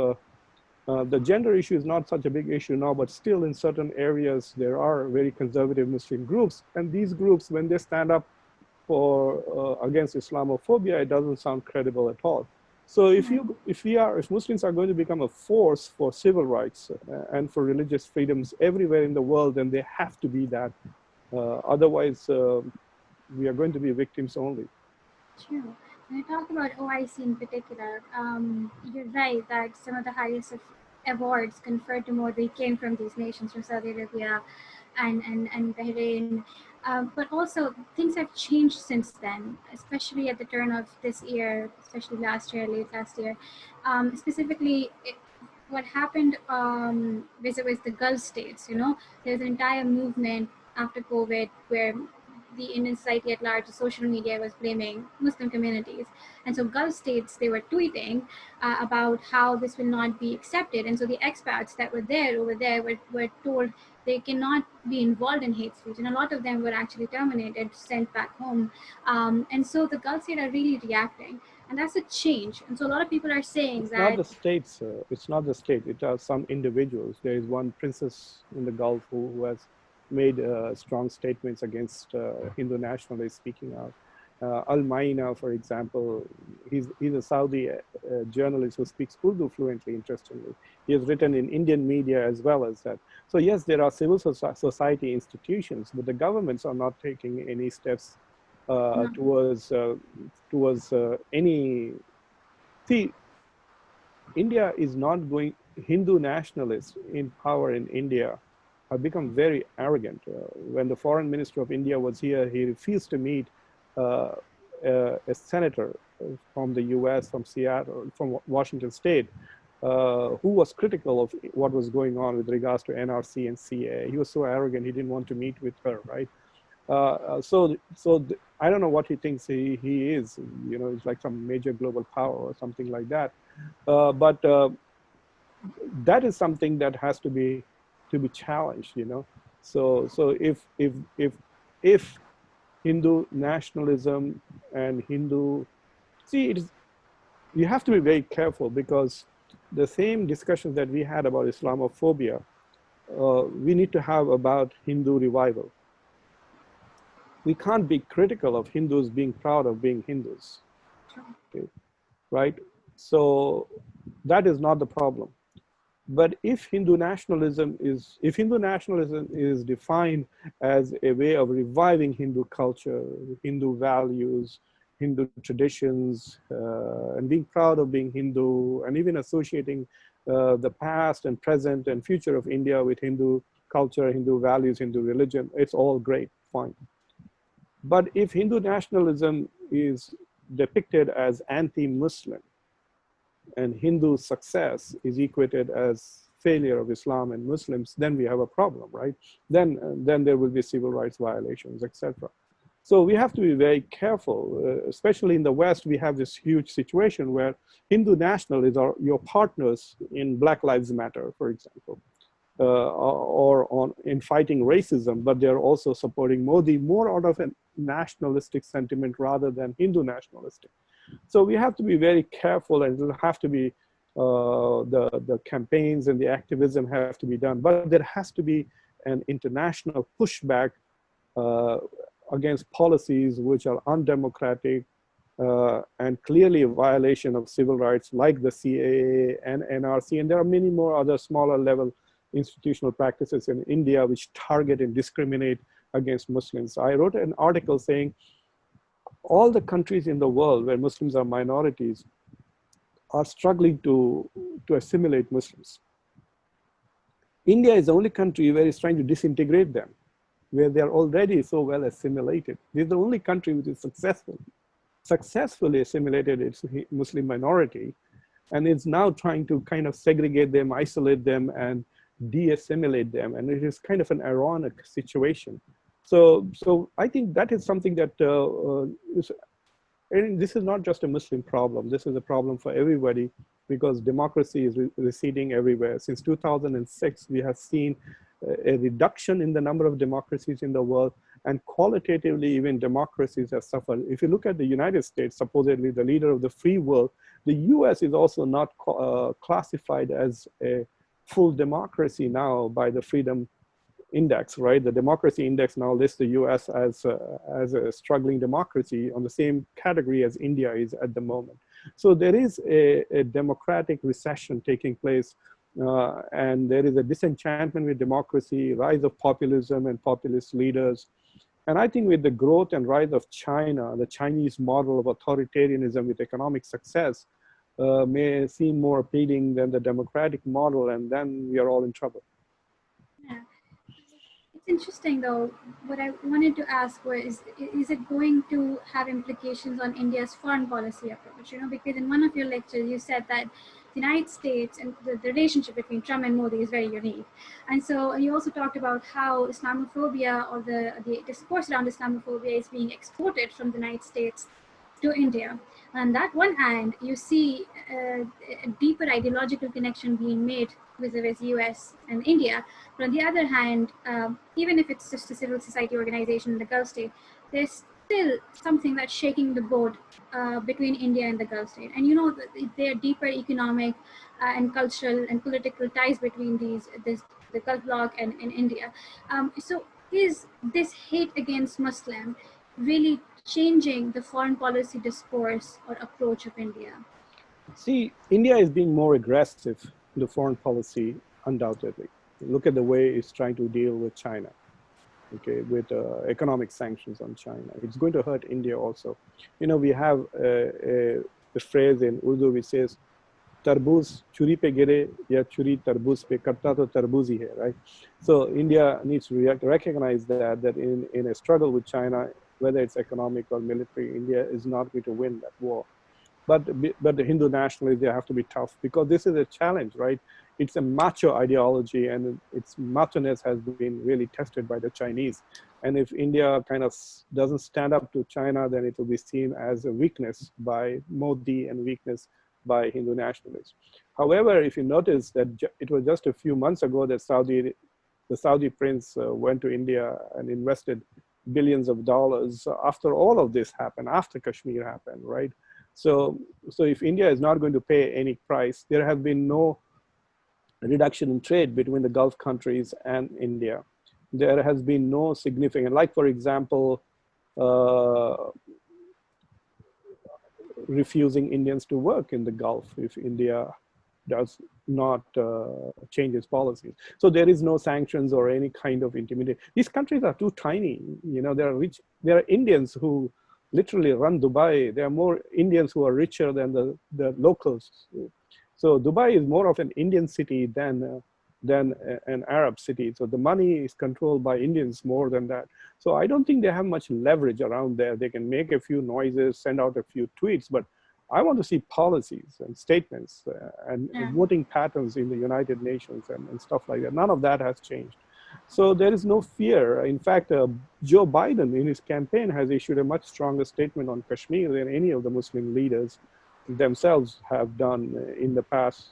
the gender issue is not such a big issue now, but still in certain areas, there are very conservative Muslim groups. And these groups, when they stand up for against Islamophobia, it doesn't sound credible at all. So if Muslims are going to become a force for civil rights and for religious freedoms everywhere in the world, then they have to be that. Otherwise, we are going to be victims only. True. When I talk about OIC in particular, you're right that some of the highest awards conferred to Modi came from these nations, from Saudi Arabia and Bahrain. But also, things have changed since then, especially at the turn of this year, especially last year, late last year. Specifically, what happened vis-a-vis the Gulf states, you know, there's an entire movement after COVID where the Indian society at large, the social media was blaming Muslim communities. And so Gulf states, they were tweeting about how this will not be accepted. And so the expats that were there over there were told they cannot be involved in hate speech. And a lot of them were actually terminated, sent back home. And so the Gulf states are really reacting. And that's a change. And so a lot of people are saying it's that not the states. It's not the state. It are some individuals. There is one princess in the Gulf who has made strong statements against Hindu nationalists speaking out. Al-Maina, for example, he's a Saudi journalist who speaks Urdu fluently, interestingly. He has written in Indian media as well as that. So yes, there are civil society institutions, but the governments are not taking any steps towards any. See, India is not going, Hindu nationalists in power in India have become very arrogant. When the foreign minister of India was here, he refused to meet a senator from the US, from Seattle, from Washington State, who was critical of what was going on with regards to NRC and CA. He was so arrogant, he didn't want to meet with her, right? I don't know what he thinks he is. You know, he's like some major global power or something like that. But that is something that has to be challenged. You know, so if Hindu nationalism and Hindu, see, you have to be very careful because the same discussions that we had about Islamophobia, we need to have about Hindu revival. We can't be critical of Hindus being proud of being Hindus, okay, right? So that is not the problem. But if Hindu nationalism is defined as a way of reviving Hindu culture, Hindu values, Hindu traditions and being proud of being Hindu, and even associating the past and present and future of India with Hindu culture, Hindu values, Hindu religion. It's all great, fine. But if Hindu nationalism is depicted as anti-Muslim and Hindu success is equated as failure of Islam and Muslims, then we have a problem, right? Then there will be civil rights violations, etc. So we have to be very careful, especially in the West. We have this huge situation where Hindu nationalists are your partners in Black Lives Matter, for example, in fighting racism, but they're also supporting Modi more out of a nationalistic sentiment rather than Hindu nationalistic. So we have to be very careful, and it'll have to be the campaigns and the activism have to be done, but there has to be an international pushback against policies which are undemocratic and clearly a violation of civil rights, like the CAA and NRC. And there are many more other smaller level institutional practices in India which target and discriminate against Muslims. I wrote an article saying all the countries in the world where Muslims are minorities are struggling to assimilate Muslims. India is the only country where it's trying to disintegrate them, where they're already so well assimilated. This is the only country which is successfully assimilated its Muslim minority, and is now trying to kind of segregate them, isolate them, and de-assimilate them. And it is kind of an ironic situation. So I think that is something that and this is not just a Muslim problem. This is a problem for everybody, because democracy is receding everywhere. Since 2006, we have seen a reduction in the number of democracies in the world, and qualitatively even democracies have suffered. If you look at the United States, supposedly the leader of the free world, the US is also not classified as a full democracy now by the Freedom Index, right? The democracy index now lists the US as a struggling democracy on the same category as India is at the moment. So there is a democratic recession taking place, and there is a disenchantment with democracy, rise of populism and populist leaders. And I think with the growth and rise of China, the Chinese model of authoritarianism with economic success may seem more appealing than the democratic model, and then we are all in trouble. Yeah. It's interesting though. What I wanted to ask was, is it going to have implications on India's foreign policy approach? You know, because in one of your lectures, you said that the United States and the relationship between Trump and Modi is very unique. And so you also talked about how Islamophobia, or the discourse around Islamophobia, is being exported from the United States to India. On that one hand, you see a deeper ideological connection being made vis-a-vis US and India. But on the other hand, even if it's just a civil society organization in the Gulf state, there's still something that's shaking the boat between India and the Gulf state. And you know, there are deeper economic and cultural and political ties between the Gulf bloc and India. So is this hate against Muslim really changing the foreign policy discourse or approach of India? See, India is being more aggressive in the foreign policy, undoubtedly. Look at the way it's trying to deal with China, okay, with economic sanctions on China. It's going to hurt India also. You know, we have a phrase in Urdu which says, "Tarbuz churi pe gire ya churi tarbuz pe karta to tarbuzi hai," right? So India needs to recognize that in a struggle with China, whether it's economic or military, India is not going to win that war. But the Hindu nationalists, they have to be tough, because this is a challenge, right? It's a macho ideology, and its macho-ness has been really tested by the Chinese. And if India kind of doesn't stand up to China, then it will be seen as a weakness by Modi and weakness by Hindu nationalists. However, if you notice that it was just a few months ago that the Saudi prince went to India and invested billions of dollars after all of this happened, after Kashmir happened, right? So if India is not going to pay any price, there have been no reduction in trade between the Gulf countries and India. There has been no significant, like for example, refusing Indians to work in the Gulf if India does not change its policies. So there is no sanctions or any kind of intimidation. These countries are too tiny. You know, there are Indians who literally run Dubai. There are more Indians who are richer than the locals. So Dubai is more of an Indian city than an Arab city. So the money is controlled by Indians more than that. So I don't think they have much leverage around there. They can make a few noises, send out a few tweets, but I want to see policies and statements and voting patterns in the United Nations and stuff like that. None of that has changed. So there is no fear. In fact, Joe Biden in his campaign has issued a much stronger statement on Kashmir than any of the Muslim leaders themselves have done in the past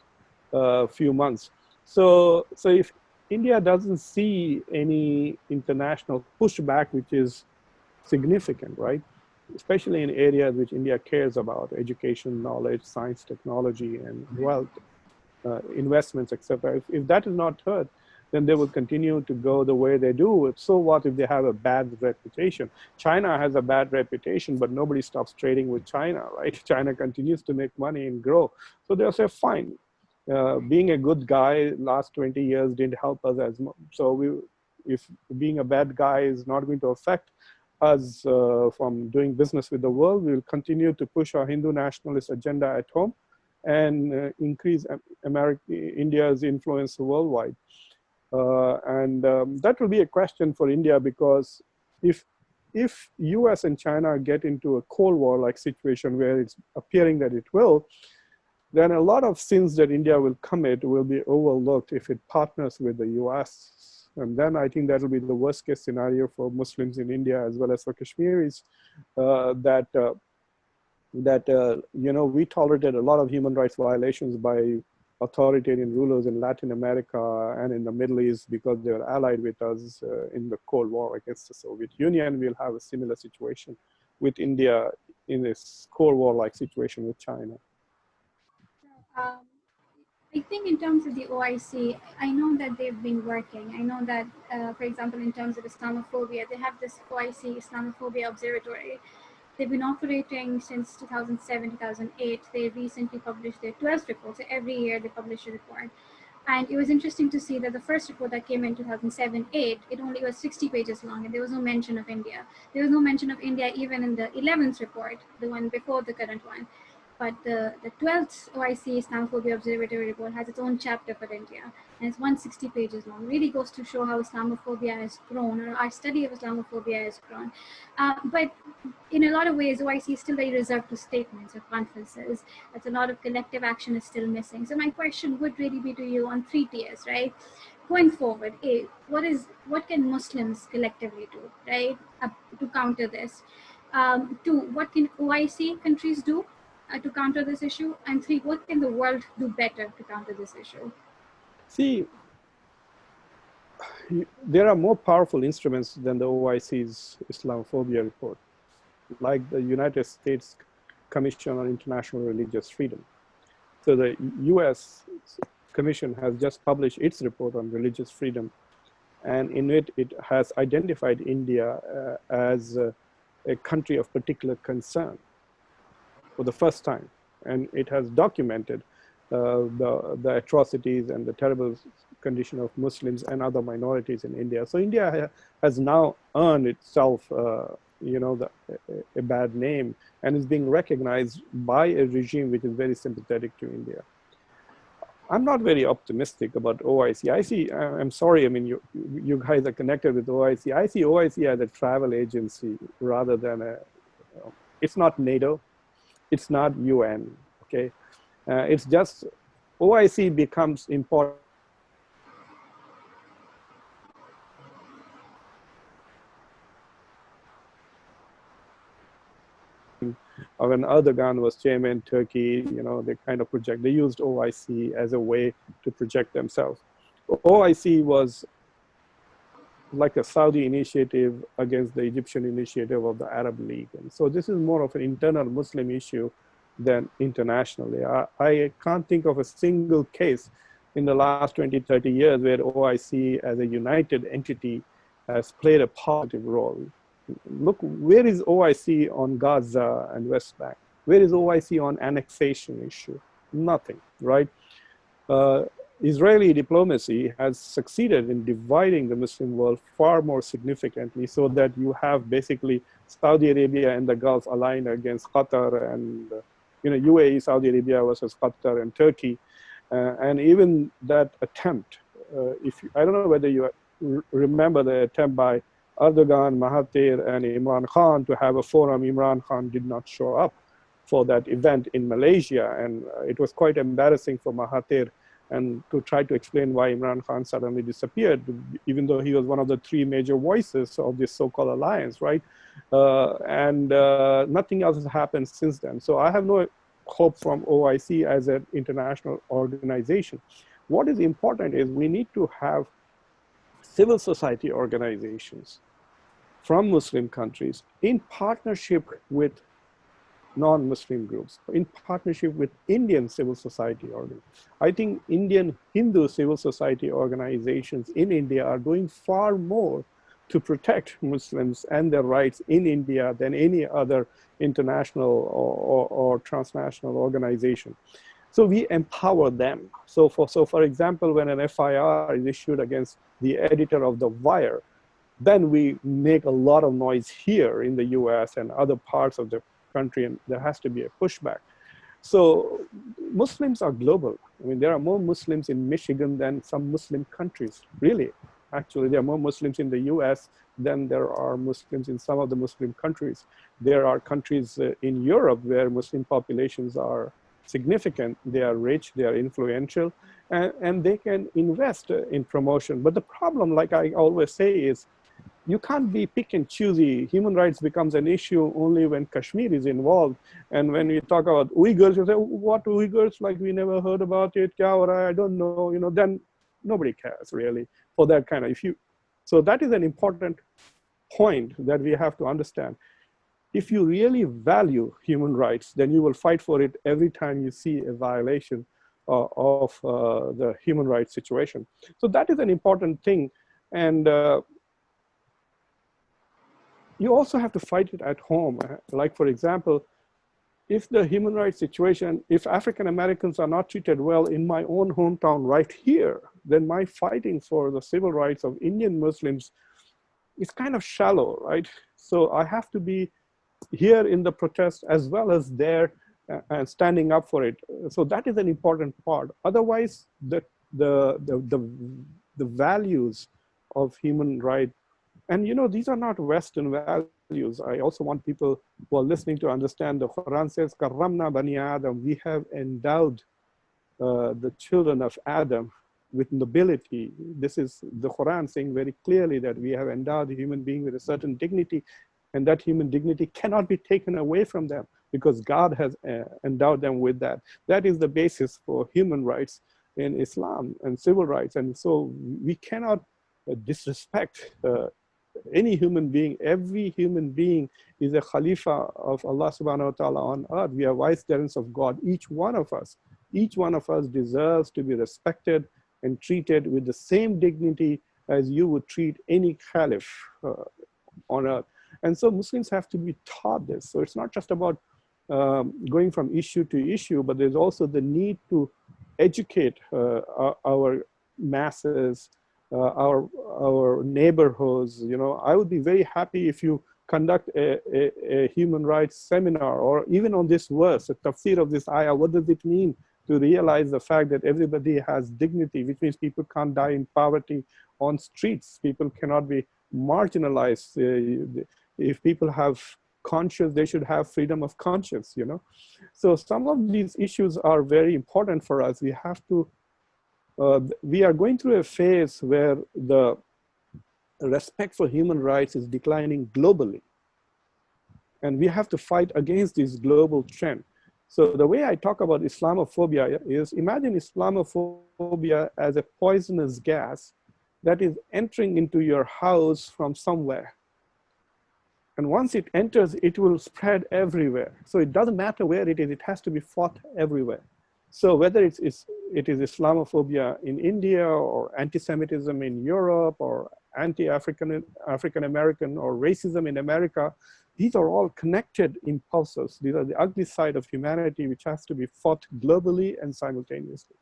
few months. So if India doesn't see any international pushback, which is significant, right? Especially in areas which India cares about, education, knowledge, science, technology, and wealth, investments, etc. If that is not heard, then they will continue to go the way they do. So what if they have a bad reputation? China has a bad reputation, but nobody stops trading with China, right? China continues to make money and grow. So they'll say, fine, being a good guy last 20 years didn't help us as much. So if being a bad guy is not going to affect us from doing business with the world, we will continue to push our Hindu nationalist agenda at home and increase India's influence worldwide. That will be a question for India, because if US and China get into a Cold War-like situation where it's appearing that it will, then a lot of sins that India will commit will be overlooked if it partners with the US. And then I think that will be the worst case scenario for Muslims in India as well as for Kashmiris, we tolerated a lot of human rights violations by authoritarian rulers in Latin America and in the Middle East because they were allied with us in the Cold War against the Soviet Union. We'll have a similar situation with India in this Cold War-like situation with China. I think in terms of the OIC, I know that they've been working. I know that, for example, in terms of Islamophobia, they have this OIC Islamophobia Observatory. They've been operating since 2007, 2008. They recently published their 12th report. So every year they publish a report. And it was interesting to see that the first report that came in 2007-8, it only was 60 pages long, and there was no mention of India. There was no mention of India even in the 11th report, the one before the current one. But the 12th OIC Islamophobia Observatory report has its own chapter for India, and it's 160 pages long. Really goes to show how Islamophobia has grown, or our study of Islamophobia has grown. But in a lot of ways, OIC is still very reserved to statements or conferences. That's a lot of collective action is still missing. So my question would really be to you on 3 tiers, right? Going forward, A, what can Muslims collectively do, right, to counter this? 2, what can OIC countries do to counter this issue? And 3, what can the world do better to counter this issue? See, there are more powerful instruments than the OIC's Islamophobia report, like the United States Commission on International Religious Freedom. So the US Commission has just published its report on religious freedom, and in it, it has identified India as a country of particular concern for the first time. And it has documented the atrocities and the terrible condition of Muslims and other minorities in India. So India has now earned itself, a bad name, and is being recognized by a regime which is very sympathetic to India. I'm not very optimistic about OIC. I'm sorry, I mean, you guys are connected with OIC. I see OIC as a travel agency rather than it's not NATO, it's not UN, okay? It's just, OIC becomes important when Erdogan was chairman Turkey, they kind of they used OIC as a way to project themselves. OIC was like a Saudi initiative against the Egyptian initiative of the Arab League. And so this is more of an internal Muslim issue than internationally. I can't think of a single case in the last 20, 30 years where OIC as a united entity has played a positive role. Look, where is OIC on Gaza and West Bank? Where is OIC on annexation issue? Nothing, right? Israeli diplomacy has succeeded in dividing the Muslim world far more significantly, so that you have basically Saudi Arabia and the Gulf aligned against Qatar, and UAE, Saudi Arabia versus Qatar and Turkey. And even that attempt, I don't know whether you remember the attempt by Erdogan, Mahathir, and Imran Khan to have a forum. Imran Khan did not show up for that event in Malaysia, and it was quite embarrassing for Mahathir, and to try to explain why Imran Khan suddenly disappeared, even though he was one of the three major voices of this so-called alliance, right? And nothing else has happened since then. So I have no hope from OIC as an international organization. What is important is we need to have civil society organizations from Muslim countries in partnership with non-Muslim groups, in partnership with Indian civil society organizations. I think Indian Hindu civil society organizations in India are doing far more to protect Muslims and their rights in India than any other international or transnational organization. So we empower them. So for example, when an FIR is issued against the editor of The Wire, then we make a lot of noise here in the US and other parts of the country, and there has to be a pushback. So Muslims are global. I mean, there are more Muslims in Michigan than some Muslim countries, really. Actually, there are more Muslims in the US than there are Muslims in some of the Muslim countries. There are countries in Europe where Muslim populations are significant, they are rich, they are influential, and they can invest in promotion. But the problem, like I always say, is you can't be pick and choosy. Human rights becomes an issue only when Kashmir is involved. And when we talk about Uyghurs, you say, what Uyghurs? Like, we never heard about it. I don't know. Then nobody cares really for that kind of issue. So that is an important point that we have to understand. If you really value human rights, then you will fight for it every time you see a violation of the human rights situation. So that is an important thing. And you also have to fight it at home. Like, for example, if the human rights situation, if African Americans are not treated well in my own hometown right here, then my fighting for the civil rights of Indian Muslims is kind of shallow, right? So I have to be here in the protest as well as there and standing up for it. So that is an important part. Otherwise, the values of human rights, and these are not Western values. I also want people who are listening to understand the Quran says, "Karramna bani Adam." We have endowed the children of Adam with nobility. This is the Quran saying very clearly that we have endowed a human being with a certain dignity, and that human dignity cannot be taken away from them because God has endowed them with that. That is the basis for human rights in Islam and civil rights. And so we cannot disrespect any human being. Every human being is a Khalifa of Allah subhanahu wa ta'ala on earth. We are vicegerents of God, each one of us. Each one of us deserves to be respected and treated with the same dignity as you would treat any caliph on earth. And so Muslims have to be taught this. So it's not just about going from issue to issue, but there's also the need to educate our masses, our neighborhoods. I would be very happy if you conduct a human rights seminar, or even on this verse, a tafsir of this ayah. What does it mean to realize the fact that everybody has dignity, which means people can't die in poverty on streets. People cannot be marginalized. If people have conscience, they should have freedom of conscience, So some of these issues are very important for us. We have to, we are going through a phase where the respect for human rights is declining globally. And we have to fight against this global trend. So the way I talk about Islamophobia is, imagine Islamophobia as a poisonous gas that is entering into your house from somewhere. And once it enters, it will spread everywhere. So it doesn't matter where it is, it has to be fought everywhere. So whether it is Islamophobia in India, or anti-Semitism in Europe, or African-American or racism in America, these are all connected impulses. These are the ugly side of humanity, which has to be fought globally and simultaneously.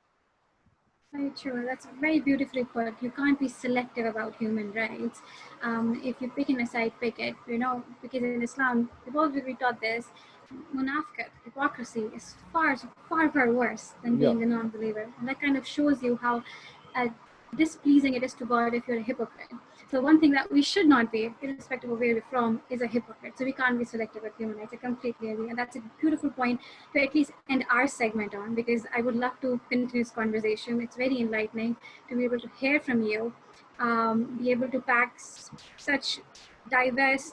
Very true. That's very beautifully put. You can't be selective about human rights. If you pick a side, pick it. Because in Islam, we've always been taught this. Munafiqat, hypocrisy, is far, far, far worse than Yeah, being a non-believer, and that kind of shows you how uh, displeasing it is to God if you're a hypocrite. So one thing that we should not be, irrespective of where we're from, is a hypocrite. So we can't be selective with human rights. I completely agree, and that's a beautiful point to at least end our segment on, because I would love to continue this conversation. It's very enlightening to be able to hear from you, be able to pack such diverse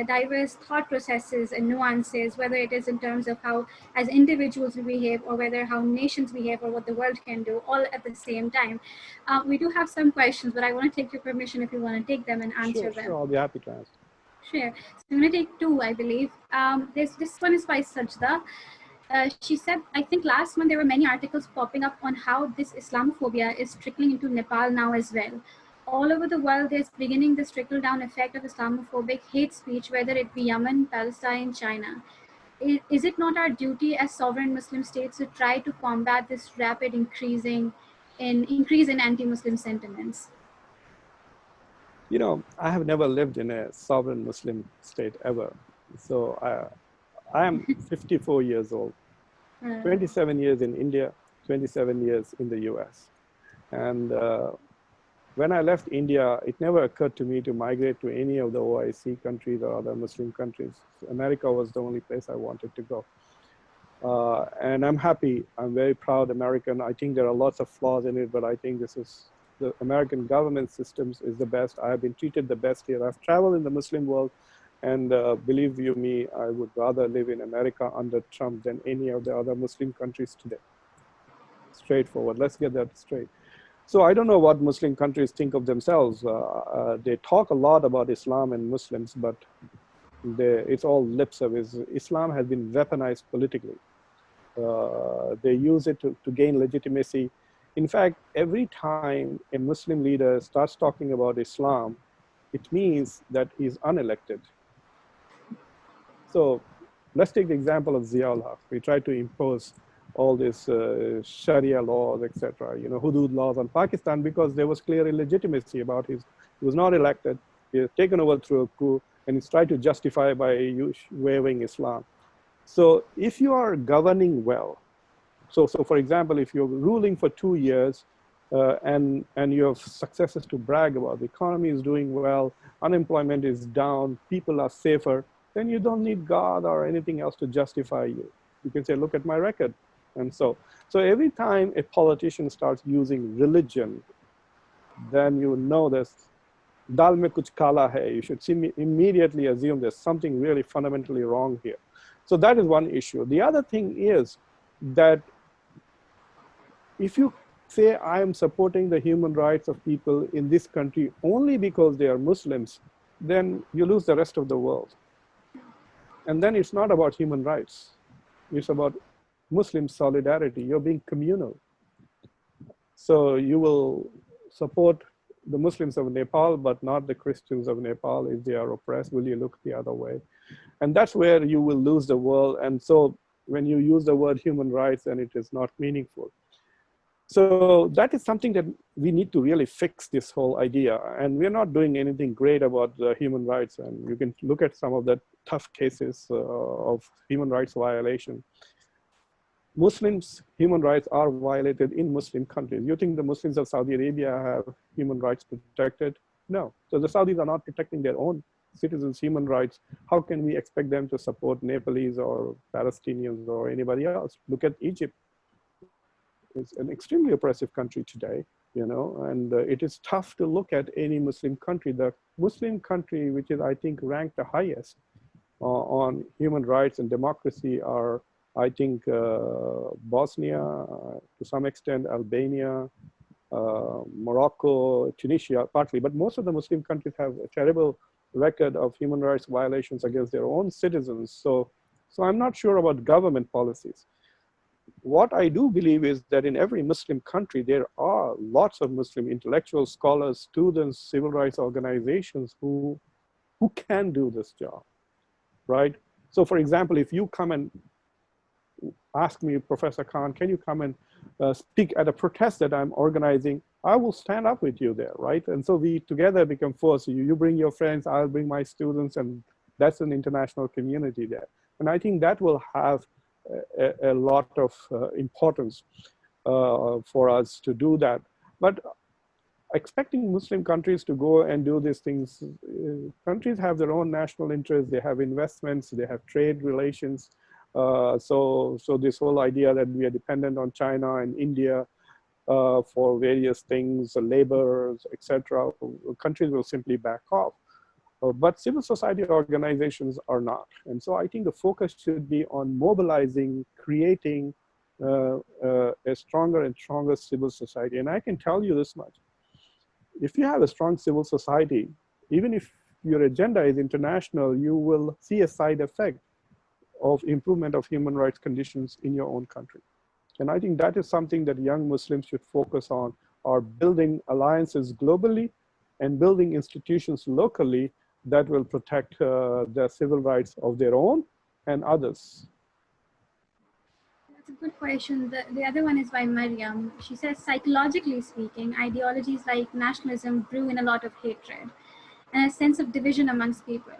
diverse thought processes and nuances, whether it is in terms of how as individuals we behave, or whether how nations behave, or what the world can do, all at the same time. We do have some questions, but I want to take your permission if you want to take them and answer sure, them. sure. I'll be happy to answer. Sure. So I'm going to take two, I believe. This one is by Sajda. She said, I think last month there were many articles popping up on how this Islamophobia is trickling into Nepal now as well. All over the world, there's beginning this trickle down effect of Islamophobic hate speech, whether it be Yemen, Palestine, China. Is it not our duty as sovereign Muslim states to try to combat this rapid increase in anti-Muslim sentiments? I have never lived in a sovereign Muslim state ever. So I am 54 years old, Uh, 27 years in India, 27 years in the US. And when I left India, it never occurred to me to migrate to any of the OIC countries or other Muslim countries. America was the only place I wanted to go. And I'm happy. I'm very proud American. I think there are lots of flaws in it, but I think the American government systems is the best. I have been treated the best here. I've traveled in the Muslim world, and believe you me, I would rather live in America under Trump than any of the other Muslim countries today. Straightforward. Let's get that straight. So I don't know what Muslim countries think of themselves. They talk a lot about Islam and Muslims, but it's all lip service. Islam has been weaponized politically. They use it to gain legitimacy. In fact, every time a Muslim leader starts talking about Islam, it means that he's unelected. So let's take the example of Ziaul Haq. We try to impose all these Sharia laws, etc., hudud laws on Pakistan because there was clear illegitimacy about he was not elected, he was taken over through a coup, and he's tried to justify by waving Islam. So if you are governing well, so for example, if you're ruling for 2 years and you have successes to brag about, the economy is doing well, unemployment is down, people are safer, then you don't need God or anything else to justify you. You can say, look at my record. And so every time a politician starts using religion, then you know this, dal mein kuch kala hai. You should immediately assume there's something really fundamentally wrong here. So that is one issue. The other thing is that if you say I am supporting the human rights of people in this country only because they are Muslims, then you lose the rest of the world. And then it's not about human rights. It's about Muslim solidarity. You're being communal. So you will support the Muslims of Nepal, but not the Christians of Nepal. If they are oppressed, will you look the other way? And that's where you will lose the world. And so when you use the word human rights, then it is not meaningful. So that is something that we need to really fix, this whole idea. And we're not doing anything great about human rights. And you can look at some of the tough cases of human rights violation. Muslims' human rights are violated in Muslim countries. You think the Muslims of Saudi Arabia have human rights protected? No. So the Saudis are not protecting their own citizens' human rights. How can we expect them to support Nepalese or Palestinians or anybody else? Look at Egypt. It's an extremely oppressive country today, and it is tough to look at any Muslim country. The Muslim country, which is, I think, ranked the highest on human rights and democracy are, I think, Bosnia, to some extent, Albania, Morocco, Tunisia, partly. But most of the Muslim countries have a terrible record of human rights violations against their own citizens. So I'm not sure about government policies. What I do believe is that in every Muslim country, there are lots of Muslim intellectuals, scholars, students, civil rights organizations who can do this job, right? So for example, if you come and ask me, Professor Khan, can you come and speak at a protest that I'm organizing? I will stand up with you there, right? And so we together become force. You bring your friends, I'll bring my students, and that's an international community there. And I think that will have a lot of importance for us to do that. But expecting Muslim countries to go and do these things, countries have their own national interests, they have investments, they have trade relations. So this whole idea that we are dependent on China and India for various things, labor, etc., countries will simply back off. But civil society organizations are not. And so I think the focus should be on mobilizing, creating a stronger and stronger civil society. And I can tell you this much. If you have a strong civil society, even if your agenda is international, you will see a side effect of improvement of human rights conditions in your own country. And I think that is something that young Muslims should focus on, are building alliances globally and building institutions locally that will protect the civil rights of their own and others. That's a good question. The other one is by Mariam. She says, psychologically speaking, ideologies like nationalism brew in a lot of hatred and a sense of division amongst people.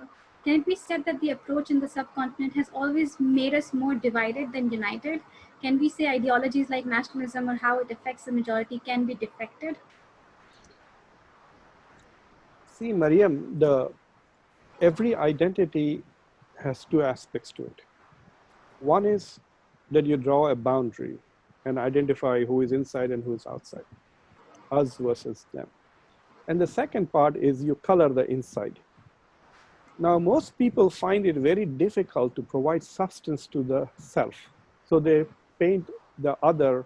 Can it be said that the approach in the subcontinent has always made us more divided than united? Can we say ideologies like nationalism or how it affects the majority can be defected? See, Mariam, every identity has two aspects to it. One is that you draw a boundary and identify who is inside and who is outside, us versus them. And the second part is you color the inside. Now, most people find it very difficult to provide substance to the self. So they paint the other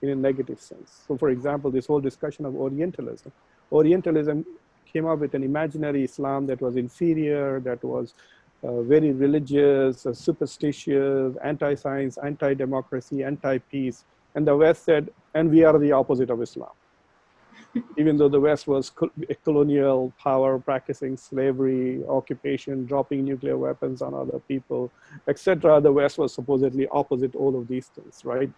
in a negative sense. So for example, this whole discussion of Orientalism. Orientalism came up with an imaginary Islam that was inferior, that was very religious, superstitious, anti-science, anti-democracy, anti-peace. And the West said, and we are the opposite of Islam. Even though the West was a colonial power, practicing slavery, occupation, dropping nuclear weapons on other people, etc., the West was supposedly opposite all of these things, right?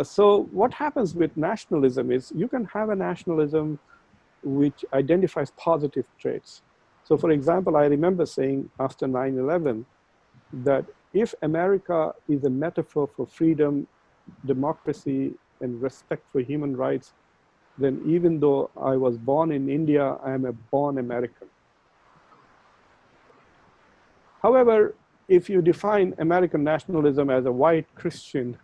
So what happens with nationalism is you can have a nationalism which identifies positive traits. So for example, I remember saying after 9/11 that if America is a metaphor for freedom, democracy, and respect for human rights, then even though I was born in India, I am a born American. However, if you define American nationalism as a white Christian,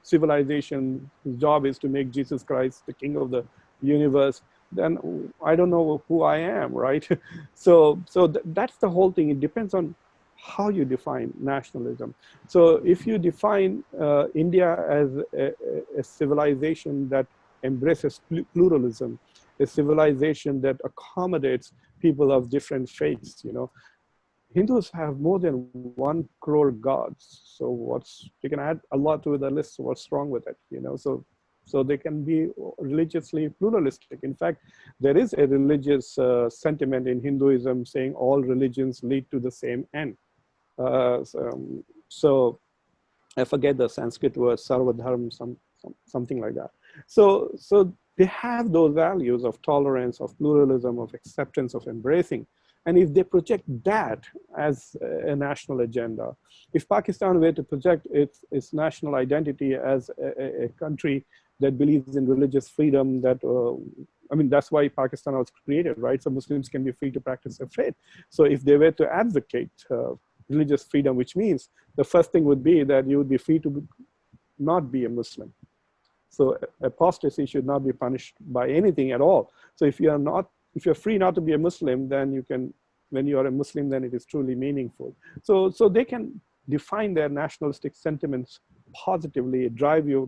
civilization whose job is to make Jesus Christ the king of the universe, then I don't know who I am, right? So that's the whole thing. It depends on how you define nationalism. So if you define India as a civilization that embraces pluralism, a civilization that accommodates people of different faiths, Hindus have more than 1 crore gods. So you can add a lot to the list. What's wrong with it? So they can be religiously pluralistic. In fact, there is a religious sentiment in Hinduism saying all religions lead to the same end. So I forget the Sanskrit word, sarvadharm, something like that. So they have those values of tolerance, of pluralism, of acceptance, of embracing. And if they project that as a national agenda, if Pakistan were to project its national identity as a country that believes in religious freedom, that's why Pakistan was created, right? So Muslims can be free to practice their faith. So if they were to advocate religious freedom, which means the first thing would be that you would be free to not be a Muslim. So apostasy should not be punished by anything at all. So if you're free not to be a Muslim, then when you are a Muslim, then it is truly meaningful. So they can define their nationalistic sentiments positively, drive you,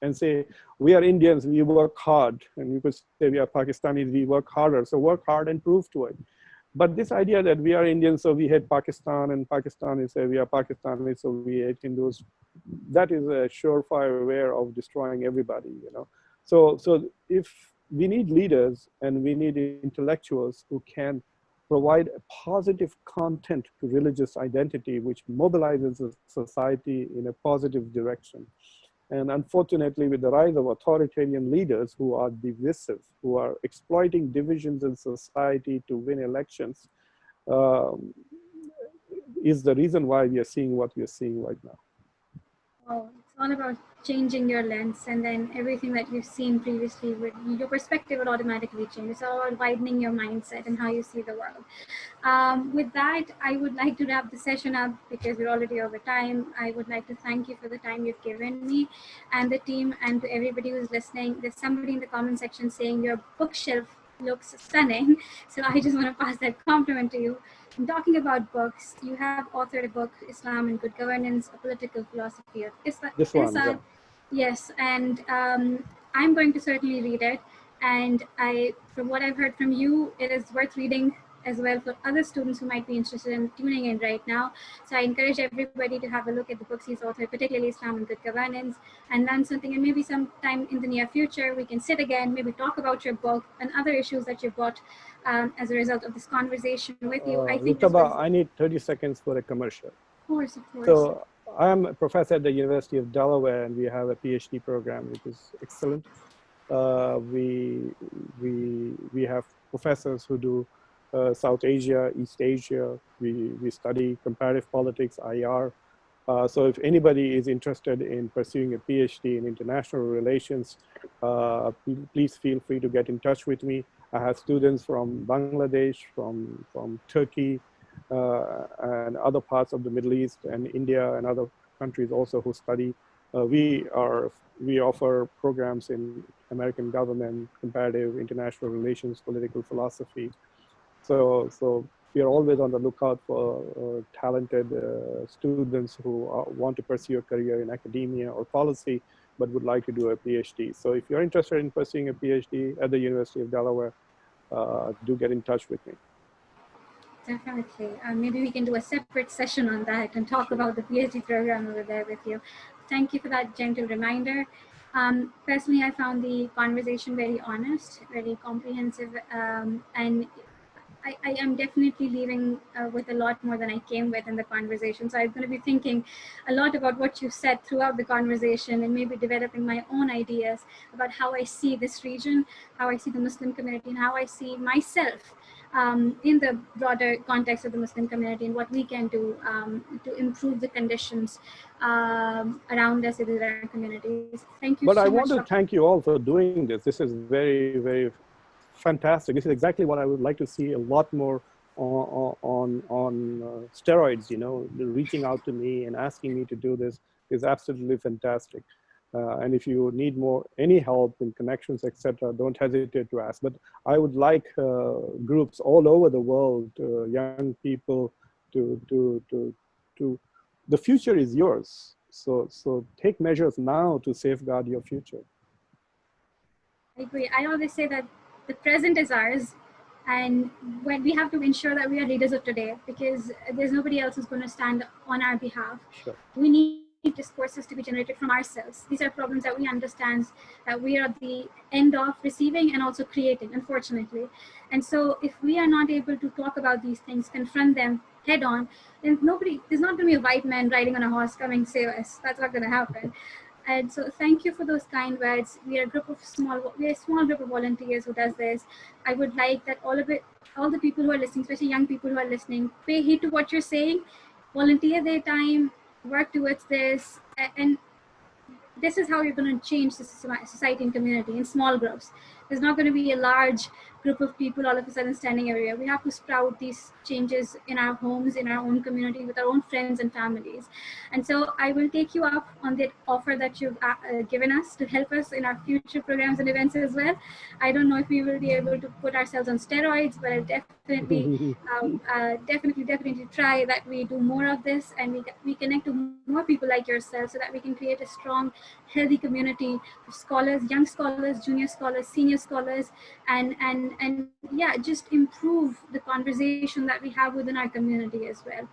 and say, we are Indians, we work hard. And you could say we are Pakistanis, we work harder. So work hard and prove to it. But this idea that we are Indians, so we hate Pakistan, and Pakistanis say we are Pakistanis, so we hate Hindus, that is a surefire way of destroying everybody, So if we need leaders and we need intellectuals who can provide a positive content to religious identity, which mobilizes the society in a positive direction. And unfortunately, with the rise of authoritarian leaders who are divisive, who are exploiting divisions in society to win elections, um, is the reason why we are seeing what we are seeing right now. Oh, it's all about changing your lens, and then everything that you've seen previously, your perspective will automatically change. It's all about widening your mindset and how you see the world. With that, I would like to wrap the session up because we're already over time. I would like to thank you for the time you've given me and the team, and to everybody who's listening. There's somebody in the comment section saying your bookshelf looks stunning. So I just want to pass that compliment to you. And talking about books, you have authored a book, Islam and Good Governance, a political philosophy of This one, yeah. Yes, and I'm going to certainly read it. And from what I've heard from you, it is worth reading as well for other students who might be interested in tuning in right now. So I encourage everybody to have a look at the books he's authored, particularly Islam and Good Governance, and learn something. And maybe sometime in the near future, we can sit again, maybe talk about your book and other issues that you brought as a result of this conversation with you. I think Rutaba, I need 30 seconds for a commercial. Of course, of course. So I am a professor at the University of Delaware, and we have a PhD program, which is excellent. We have professors who do South Asia, East Asia. We study comparative politics, IR. So if anybody is interested in pursuing a PhD in international relations, please feel free to get in touch with me. I have students from Bangladesh, from Turkey, and other parts of the Middle East and India and other countries also who study. We offer programs in American government, comparative international relations, political philosophy. So we are always on the lookout for talented students who want to pursue a career in academia or policy, but would like to do a PhD. So if you're interested in pursuing a PhD at the University of Delaware, do get in touch with me. Definitely. Maybe we can do a separate session on that and talk about the PhD program over there with you. Thank you for that gentle reminder. Personally, I found the conversation very honest, very comprehensive, and I am definitely leaving with a lot more than I came with in the conversation. So I'm going to be thinking a lot about what you said throughout the conversation, and maybe developing my own ideas about how I see this region, how I see the Muslim community, and how I see myself in the broader context of the Muslim community, and what we can do to improve the conditions around us in our communities. Thank you But so I much. want to thank you all for doing this. This is very, very fantastic. This is exactly what I would like to see a lot more on steroids, you know, reaching out to me and asking me to do this is absolutely fantastic. And if you need any help in connections, etc., don't hesitate to ask. But I would like groups all over the world, young people, the future is yours. So take measures now to safeguard your future. I agree. I always say that the present is ours, and when we have to ensure that we are leaders of today, because there's nobody else who's going to stand on our behalf. Sure. We need discourses to be generated from ourselves. These are problems that we understand that we are at the end of receiving and also creating, unfortunately. And so if we are not able to talk about these things, confront them head on, then there's not going to be a white man riding on a horse coming save us. That's not going to happen. And so thank you for those kind words. We are a small group of volunteers who does this. I would like that all the people who are listening, especially young people who are listening, pay heed to what you're saying, volunteer their time, work towards this, and this is how you're going to change the society and community in small groups. There's not going to be a large group of people all of a sudden standing everywhere. We have to sprout these changes in our homes, in our own community, with our own friends and families. And so I will take you up on that offer that you've given us to help us in our future programs and events as well. I don't know if we will be able to put ourselves on steroids, but I'll definitely try that we do more of this, and we connect to more people like yourself, so that we can create a strong, healthy community of scholars, young scholars, junior scholars, senior scholars, and yeah, just improve the conversation that we have within our community as well.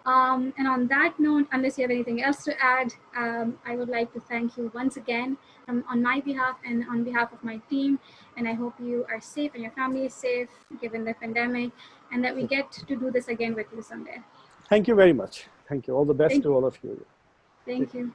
And on that note, unless you have anything else to add, I would like to thank you once again on my behalf and on behalf of my team. And I hope you are safe and your family is safe given the pandemic, and that we get to do this again with you someday. Thank you very much. Thank you. All the best Thank to you. all of you. Thank you.